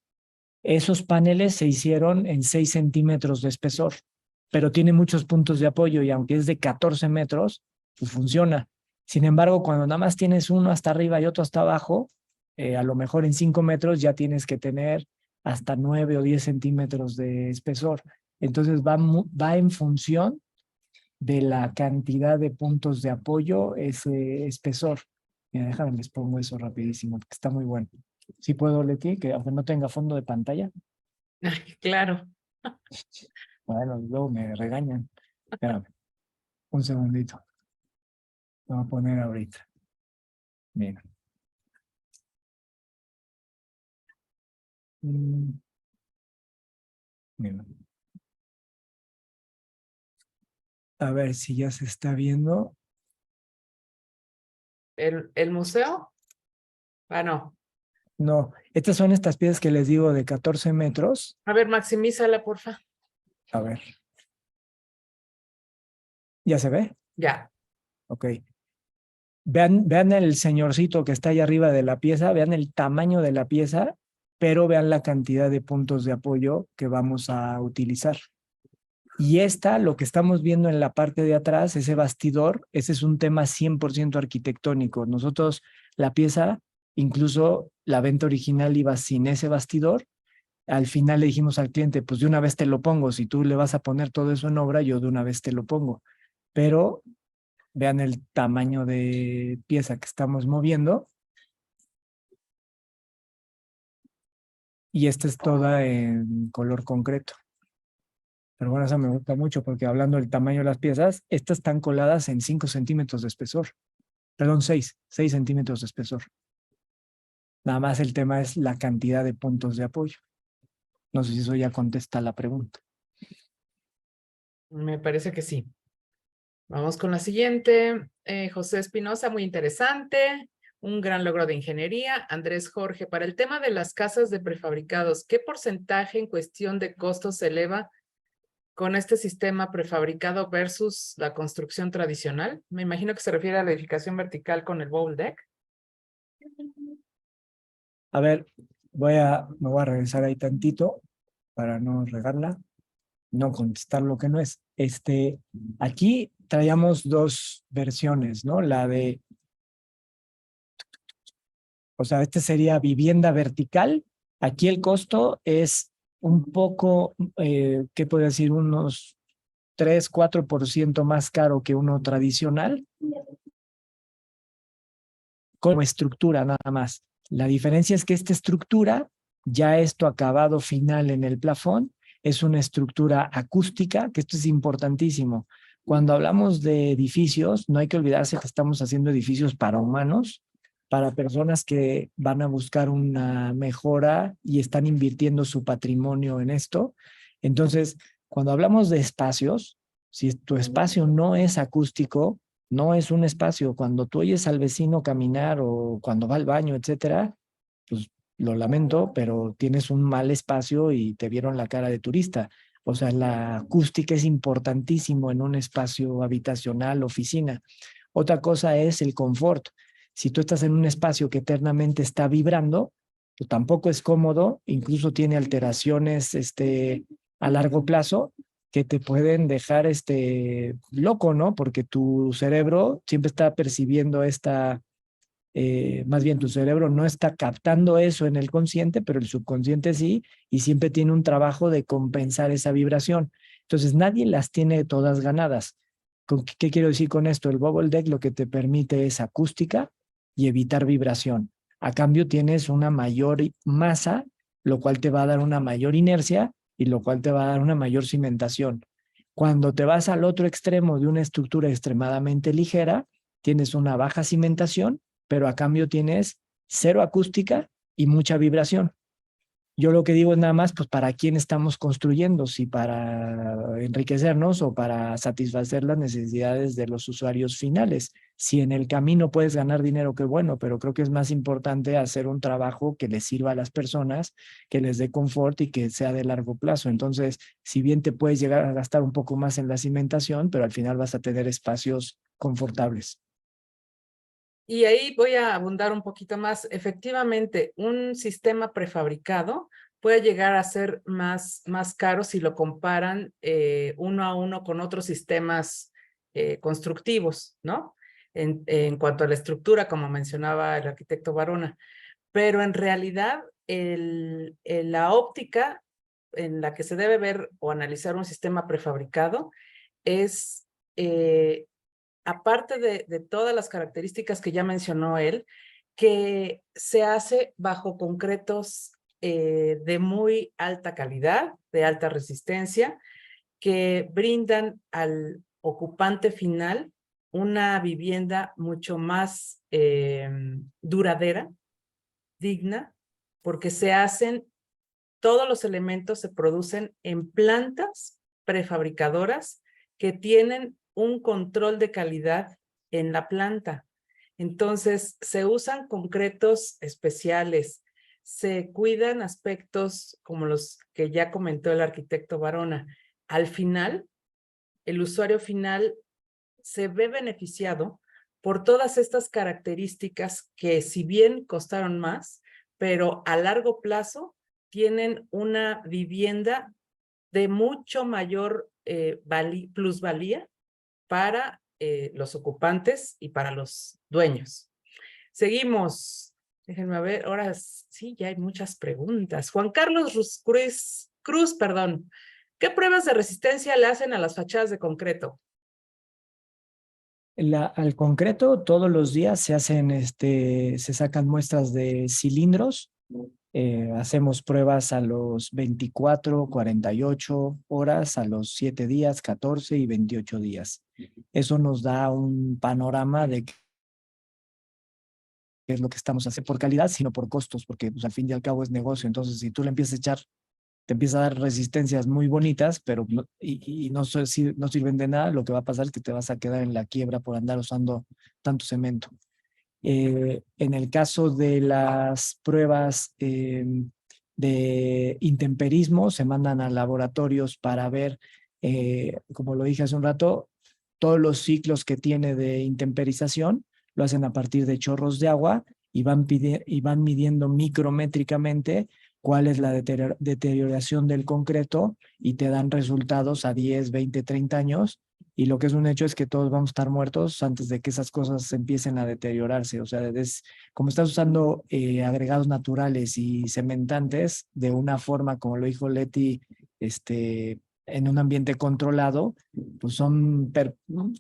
Esos paneles se hicieron en 6 centímetros de espesor, pero tiene muchos puntos de apoyo y aunque es de 14 metros, pues funciona. Sin embargo, cuando nada más tienes uno hasta arriba y otro hasta abajo, a lo mejor en 5 metros ya tienes que tener hasta 9 o 10 centímetros de espesor. Entonces va en función de la cantidad de puntos de apoyo ese espesor. Mira, déjame les pongo eso rapidísimo, porque está muy bueno. Sí puedo, Leti, que aunque no tenga fondo de pantalla. Claro. Bueno, luego me regañan. Espérame, un segundito. Lo voy a poner ahorita. Mira. Mira. A ver si ya se está viendo. ¿El museo? Ah, no. No, estas son estas piezas que les digo de 14 metros. A ver, maximízala, porfa. A ver. ¿Ya se ve? Ya. Ok. Vean el señorcito que está ahí arriba de la pieza, vean el tamaño de la pieza, pero vean la cantidad de puntos de apoyo que vamos a utilizar. Y lo que estamos viendo en la parte de atrás, ese bastidor, ese es un tema 100% arquitectónico. Nosotros, la pieza, incluso la venta original iba sin ese bastidor. Al final le dijimos al cliente, pues de una vez te lo pongo. Si tú le vas a poner todo eso en obra, yo de una vez te lo pongo. Pero vean el tamaño de pieza que estamos moviendo. Y esta es toda en color concreto. Pero bueno, esa me gusta mucho porque hablando del tamaño de las piezas, estas están coladas en 5 centímetros de espesor. Perdón, 6 centímetros de espesor. Nada más el tema es la cantidad de puntos de apoyo. No sé si eso ya contesta la pregunta. Me parece que sí. Vamos con la siguiente. José Espinosa, muy interesante. Un gran logro de ingeniería. Andrés Jorge, para el tema de las casas de prefabricados, ¿qué porcentaje en cuestión de costos se eleva con este sistema prefabricado versus la construcción tradicional? Me imagino que se refiere a la edificación vertical con el bowl deck. A ver, me voy a regresar ahí tantito para no regarla, no contestar lo que no es. Aquí traíamos dos versiones, ¿no? O sea, sería vivienda vertical. Aquí el costo es un poco, ¿qué puedo decir? Unos 3-4% más caro que uno tradicional. Como estructura nada más. La diferencia es que esta estructura, ya esto acabado final en el plafón, es una estructura acústica, que esto es importantísimo. Cuando hablamos de edificios, no hay que olvidarse que estamos haciendo edificios para humanos, para personas que van a buscar una mejora y están invirtiendo su patrimonio en esto. Entonces, cuando hablamos de espacios, si tu espacio no es acústico, no es un espacio. Cuando tú oyes al vecino caminar o cuando va al baño, etcétera, pues lo lamento, pero tienes un mal espacio y te vieron la cara de turista. O sea, la acústica es importantísimo en un espacio habitacional, oficina. Otra cosa es el confort. Si tú estás en un espacio que eternamente está vibrando, pues tampoco es cómodo, incluso tiene alteraciones a largo plazo que te pueden dejar loco, ¿no? Porque tu cerebro siempre está percibiendo más bien tu cerebro no está captando eso en el consciente, pero el subconsciente sí, y siempre tiene un trabajo de compensar esa vibración. Entonces nadie las tiene todas ganadas. ¿Qué quiero decir con esto? El bubble deck lo que te permite es acústica y evitar vibración. A cambio tienes una mayor masa, lo cual te va a dar una mayor inercia y lo cual te va a dar una mayor cimentación. Cuando te vas al otro extremo de una estructura extremadamente ligera, tienes una baja cimentación, pero a cambio tienes cero acústica y mucha vibración. Yo lo que digo es nada más, pues, ¿para quién estamos construyendo? Si para enriquecernos o para satisfacer las necesidades de los usuarios finales. Si en el camino puedes ganar dinero, qué bueno, pero creo que es más importante hacer un trabajo que les sirva a las personas, que les dé confort y que sea de largo plazo. Entonces, si bien te puedes llegar a gastar un poco más en la cimentación, pero al final vas a tener espacios confortables. Y ahí voy a abundar un poquito más. Efectivamente, un sistema prefabricado puede llegar a ser más caro si lo comparan uno a uno con otros sistemas constructivos, ¿no? En cuanto a la estructura, como mencionaba el arquitecto Barona. Pero en realidad, la óptica en la que se debe ver o analizar un sistema prefabricado es aparte de todas las características que ya mencionó él, que se hace bajo concretos de muy alta calidad, de alta resistencia, que brindan al ocupante final una vivienda mucho más duradera, digna, porque todos los elementos se producen en plantas prefabricadoras que tienen un control de calidad en la planta. Entonces, se usan concretos especiales, se cuidan aspectos como los que ya comentó el arquitecto Barona. Al final, el usuario final se ve beneficiado por todas estas características que, si bien costaron más, pero a largo plazo tienen una vivienda de mucho mayor plusvalía para los ocupantes y para los dueños. Seguimos. Déjenme ver, ahora sí, ya hay muchas preguntas. Juan Carlos Cruz, perdón. ¿Qué pruebas de resistencia le hacen a las fachadas de concreto? Al concreto, todos los días se sacan muestras de cilindros. Hacemos pruebas a los 24, 48 horas, a los 7 días, 14 y 28 días. Eso nos da un panorama de qué es lo que estamos haciendo por calidad, sino por costos, porque pues, al fin y al cabo es negocio. Entonces, si tú le empiezas a echar, te empieza a dar resistencias muy bonitas, pero no sirven de nada, lo que va a pasar es que te vas a quedar en la quiebra por andar usando tanto cemento. En el caso de las pruebas de intemperismo, se mandan a laboratorios para ver, como lo dije hace un rato, todos los ciclos que tiene de intemperización, lo hacen a partir de chorros de agua y van midiendo micrométricamente cuál es la deterioración del concreto y te dan resultados a 10, 20, 30 años. Y lo que es un hecho es que todos vamos a estar muertos antes de que esas cosas empiecen a deteriorarse. O sea, como estás usando agregados naturales y cementantes de una forma, como lo dijo Leti, en un ambiente controlado, pues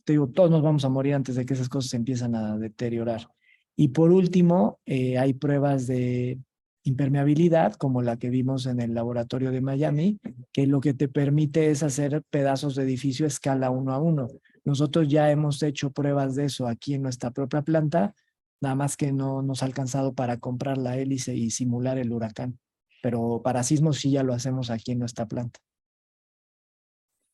te digo, todos nos vamos a morir antes de que esas cosas se empiezan a deteriorar. Y por último, hay pruebas de impermeabilidad, como la que vimos en el laboratorio de Miami, que lo que te permite es hacer pedazos de edificio a escala 1 a 1. Nosotros ya hemos hecho pruebas de eso aquí en nuestra propia planta, nada más que no nos ha alcanzado para comprar la hélice y simular el huracán. Pero para sismos sí ya lo hacemos aquí en nuestra planta.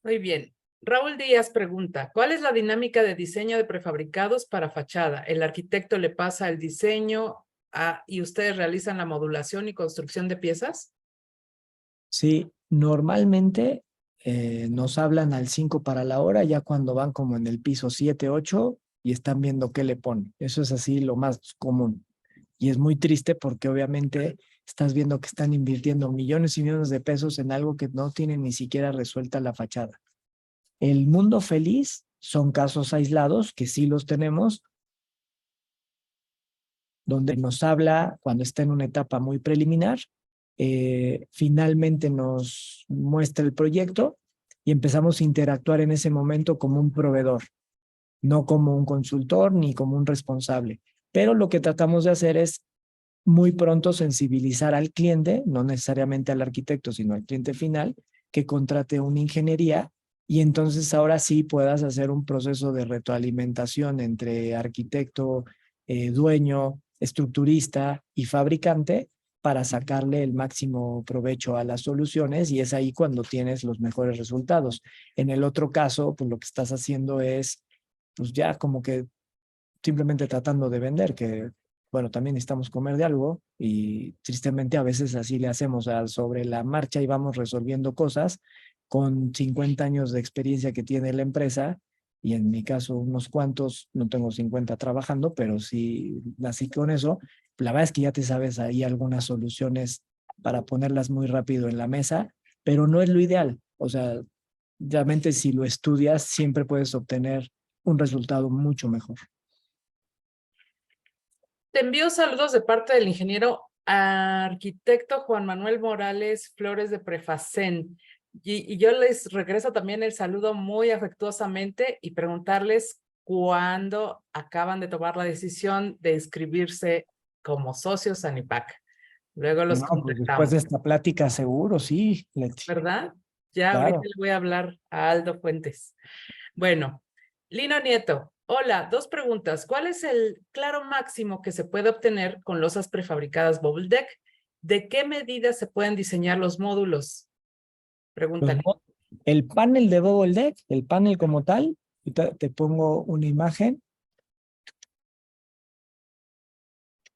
Muy bien. Raúl Díaz pregunta, ¿cuál es la dinámica de diseño de prefabricados para fachada? ¿El arquitecto le pasa el diseño y ustedes realizan la modulación y construcción de piezas? Sí, normalmente nos hablan al 5 para la hora, ya cuando van como en el piso 7, 8 y están viendo qué le ponen. Eso es así lo más común. Y es muy triste porque obviamente estás viendo que están invirtiendo millones y millones de pesos en algo que no tiene ni siquiera resuelta la fachada. El mundo feliz son casos aislados, que sí los tenemos, donde nos habla cuando está en una etapa muy preliminar, finalmente nos muestra el proyecto y empezamos a interactuar en ese momento como un proveedor, no como un consultor ni como un responsable. Pero lo que tratamos de hacer es muy pronto sensibilizar al cliente, no necesariamente al arquitecto, sino al cliente final, que contrate una ingeniería y entonces ahora sí puedas hacer un proceso de retroalimentación entre arquitecto, dueño, estructurista y fabricante para sacarle el máximo provecho a las soluciones y es ahí cuando tienes los mejores resultados. En el otro caso, pues lo que estás haciendo es, pues ya como que simplemente tratando de vender, que bueno, también necesitamos comer de algo y tristemente a veces así le hacemos, sobre la marcha y vamos resolviendo cosas con 50 años de experiencia que tiene la empresa y en mi caso unos cuantos, no tengo 50 trabajando, pero sí nací con eso. La verdad es que ya te sabes ahí algunas soluciones para ponerlas muy rápido en la mesa, pero no es lo ideal. O sea, realmente si lo estudias siempre puedes obtener un resultado mucho mejor. Te envío saludos de parte del ingeniero arquitecto Juan Manuel Morales Flores de Prefacén. Y yo les regreso también el saludo muy afectuosamente y preguntarles cuándo acaban de tomar la decisión de inscribirse como socios a ANIPAC. Luego los No, pues después de contactamos, esta plática seguro, sí, Leti. ¿verdad? Ya ahorita Claro. le voy a hablar a Aldo Fuentes. Bueno, Lino Nieto, hola, dos preguntas. ¿Cuál es el claro máximo que se puede obtener con losas prefabricadas Bubble Deck? ¿De qué medidas se pueden diseñar los módulos? Pregúntale. El panel de Bubble Deck, el panel como tal, te pongo una imagen,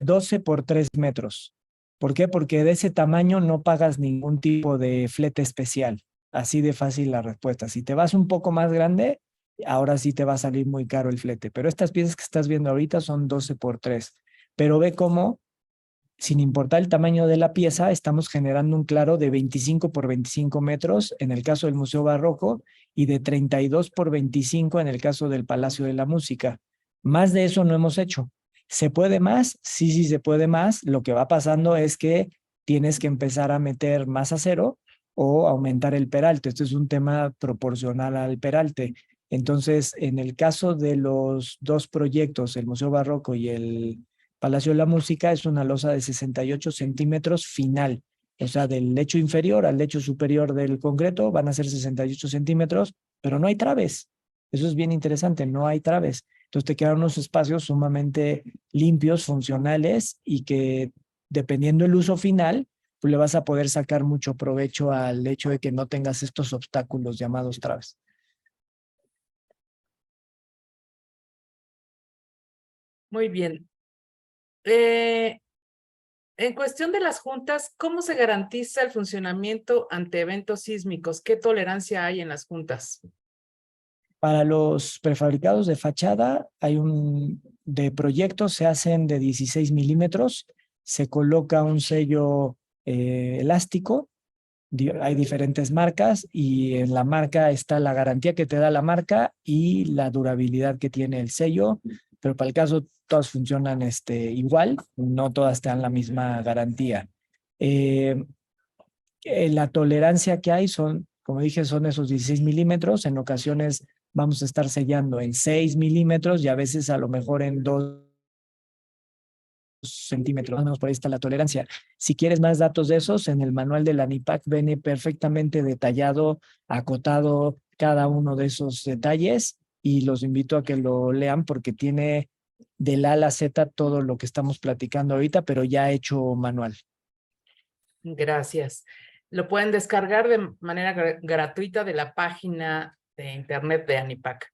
12 por 3 metros. ¿Por qué? Porque de ese tamaño no pagas ningún tipo de flete especial. Así de fácil la respuesta. Si te vas un poco más grande, ahora sí te va a salir muy caro el flete. Pero estas piezas que estás viendo ahorita son 12 por 3. Pero ve cómo, sin importar el tamaño de la pieza, estamos generando un claro de 25 por 25 metros en el caso del Museo Barroco y de 32 por 25 en el caso del Palacio de la Música. Más de eso no hemos hecho. ¿Se puede más? Sí, sí se puede más. Lo que va pasando es que tienes que empezar a meter más acero o aumentar el peralte. Esto es un tema proporcional al peralte. Entonces, en el caso de los dos proyectos, el Museo Barroco y el Palacio de la Música, es una losa de 68 centímetros final. O sea, del lecho inferior al lecho superior del concreto van a ser 68 centímetros, pero no hay traves. Eso es bien interesante, no hay traves. Entonces te quedan unos espacios sumamente limpios, funcionales y que dependiendo el uso final, pues le vas a poder sacar mucho provecho al hecho de que no tengas estos obstáculos llamados traves. Muy bien. En cuestión de las juntas, ¿cómo se garantiza el funcionamiento ante eventos sísmicos? ¿Qué tolerancia hay en las juntas? Para los prefabricados de fachada, de proyectos se hacen de 16 milímetros, se coloca un sello elástico, hay diferentes marcas y en la marca está la garantía que te da la marca y la durabilidad que tiene el sello, pero para el caso todas funcionan igual, no todas te dan la misma garantía. La tolerancia que hay son, como dije, son esos 16 milímetros. En ocasiones vamos a estar sellando en 6 milímetros y a veces a lo mejor en 2 centímetros. Más o menos por ahí está la tolerancia. Si quieres más datos de esos, en el manual de la ANIPAC viene perfectamente detallado, acotado cada uno de esos detalles y los invito a que lo lean porque tiene del A a la Z todo lo que estamos platicando ahorita, pero ya hecho manual. Gracias. Lo pueden descargar de manera gratuita de la página de internet de ANIPAC.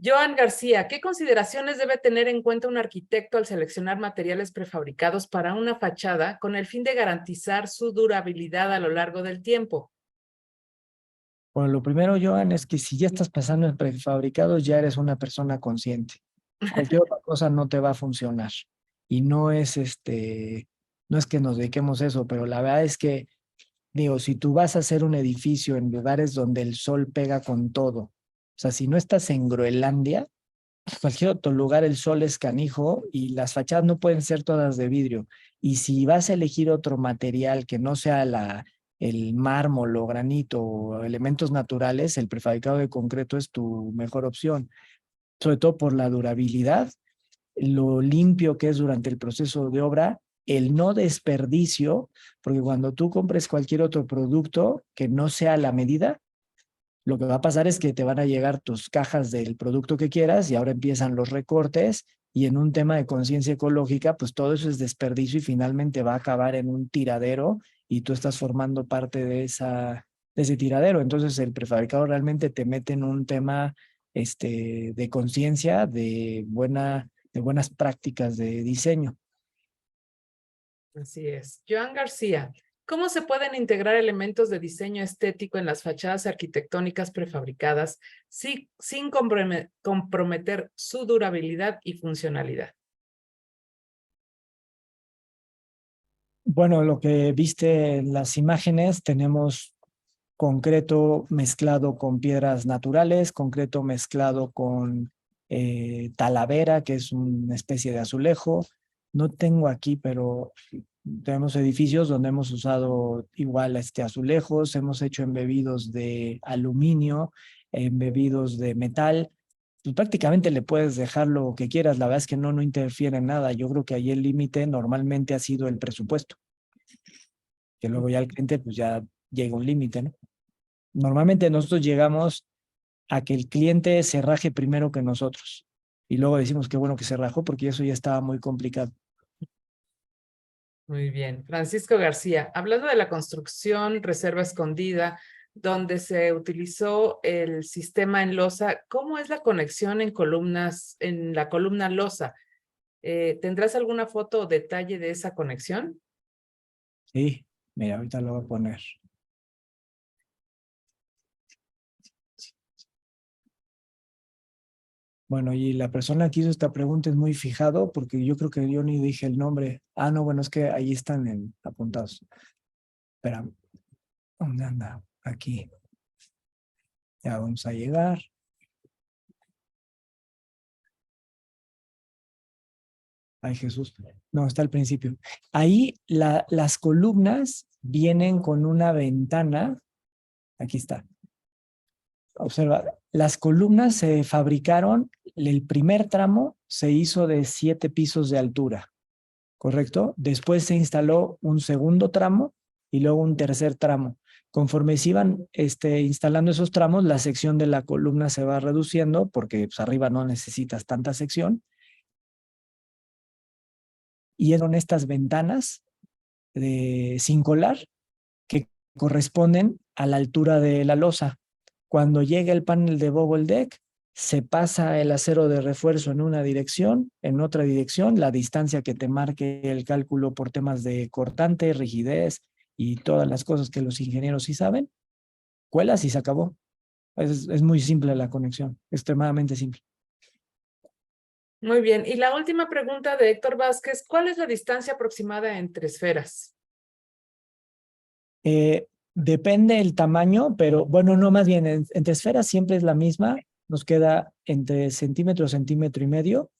Joan García, ¿qué consideraciones debe tener en cuenta un arquitecto al seleccionar materiales prefabricados para una fachada con el fin de garantizar su durabilidad a lo largo del tiempo? Bueno, lo primero, Joan, es que si ya estás pensando en prefabricados, ya eres una persona consciente. Cualquier otra cosa no te va a funcionar. Y no es que nos dediquemos a eso, pero la verdad es que, digo, si tú vas a hacer un edificio en lugares donde el sol pega con todo, o sea, si no estás en Groenlandia, cualquier otro lugar el sol es canijo y las fachadas no pueden ser todas de vidrio. Y si vas a elegir otro material que no sea el mármol o granito o elementos naturales, el prefabricado de concreto es tu mejor opción, sobre todo por la durabilidad, lo limpio que es durante el proceso de obra, el no desperdicio, porque cuando tú compres cualquier otro producto que no sea la medida, lo que va a pasar es que te van a llegar tus cajas del producto que quieras y ahora empiezan los recortes y en un tema de conciencia ecológica, pues todo eso es desperdicio y finalmente va a acabar en un tiradero y tú estás formando parte de ese tiradero. Entonces el prefabricado realmente te mete en un tema de conciencia, de buenas prácticas de diseño. Así es. Joan García, ¿cómo se pueden integrar elementos de diseño estético en las fachadas arquitectónicas prefabricadas sin comprometer su durabilidad y funcionalidad? Bueno, lo que viste en las imágenes, tenemos concreto mezclado con piedras naturales, concreto mezclado con talavera, que es una especie de azulejo. No tengo aquí, pero tenemos edificios donde hemos usado igual azulejos, hemos hecho embebidos de aluminio, embebidos de metal. Pues prácticamente le puedes dejar lo que quieras, la verdad es que no interfiere en nada. Yo creo que ahí el límite normalmente ha sido el presupuesto, que luego ya el cliente pues ya llega un límite, ¿no? Normalmente nosotros llegamos a que el cliente se raje primero que nosotros y luego decimos qué bueno que se rajó porque eso ya estaba muy complicado. Muy bien. Francisco García, hablando de la construcción Reserva Escondida, donde se utilizó el sistema en losa, ¿cómo es la conexión en columnas, en la columna losa? ¿Tendrás alguna foto o detalle de esa conexión? Sí, mira, ahorita lo voy a poner. Bueno, y la persona que hizo esta pregunta es muy fijado porque yo creo que yo ni dije el nombre. Ah, no, bueno, es que ahí están apuntados. Espera, ¿dónde anda? Aquí. Ya vamos a llegar. Ay, Jesús. No, está al principio. Ahí las columnas vienen con una ventana. Aquí está. Observa, las columnas se fabricaron, el primer tramo se hizo de 7 pisos de altura, ¿correcto? Después se instaló un segundo tramo y luego un tercer tramo. Conforme se iban instalando esos tramos, la sección de la columna se va reduciendo porque pues, arriba no necesitas tanta sección. Y eran estas ventanas sin colar que corresponden a la altura de la losa. Cuando llega el panel de bubble deck, se pasa el acero de refuerzo en una dirección, en otra dirección, la distancia que te marque el cálculo por temas de cortante, rigidez y todas las cosas que los ingenieros sí saben, cuelas y se acabó. Es muy simple la conexión, extremadamente simple. Muy bien. Y la última pregunta de Héctor Vázquez, ¿cuál es la distancia aproximada entre esferas? Depende el tamaño, pero bueno, no, más bien entre esferas siempre es la misma, nos queda entre centímetro, centímetro y medio.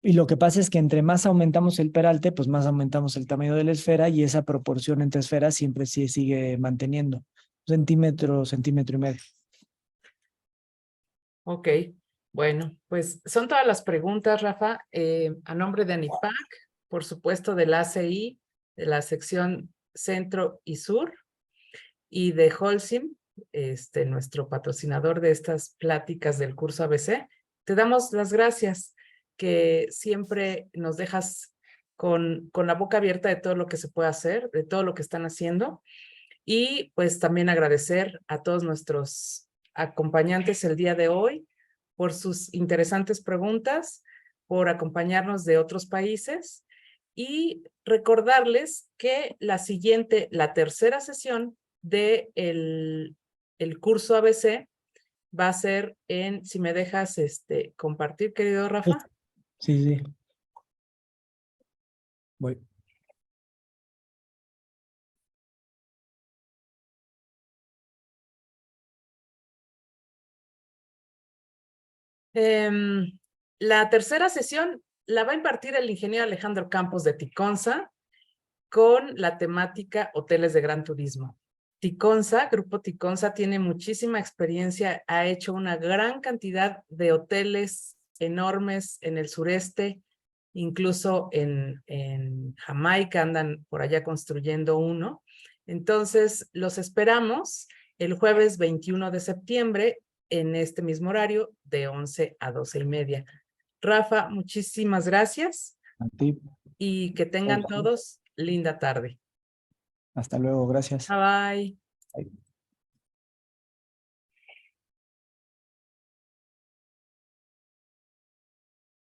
Y lo que pasa es que entre más aumentamos el peralte, pues más aumentamos el tamaño de la esfera y esa proporción entre esferas siempre sí sigue manteniendo. Centímetro, centímetro y medio. Ok, bueno, pues son todas las preguntas, Rafa. A nombre de ANIPAC, por supuesto del ACI, de la sección Centro y Sur, y de Holcim, nuestro patrocinador de estas pláticas del curso ABC, te damos las gracias que siempre nos dejas con la boca abierta de todo lo que se puede hacer, de todo lo que están haciendo. Y pues también agradecer a todos nuestros acompañantes el día de hoy por sus interesantes preguntas, por acompañarnos de otros países y recordarles que la tercera sesión de el curso ABC va a ser si me dejas compartir, querido Rafa. Sí, sí. Voy. La tercera sesión la va a impartir el ingeniero Alejandro Campos de Ticonza con la temática Hoteles de Gran Turismo. Grupo Ticonza tiene muchísima experiencia, ha hecho una gran cantidad de hoteles enormes en el sureste, incluso en Jamaica andan por allá construyendo uno. Entonces, los esperamos el jueves 21 de septiembre en este mismo horario de 11 a 12:30. Rafa, muchísimas gracias A ti. y que tengan Hola. todos linda tarde. Hasta luego. Gracias. Bye bye. Bye.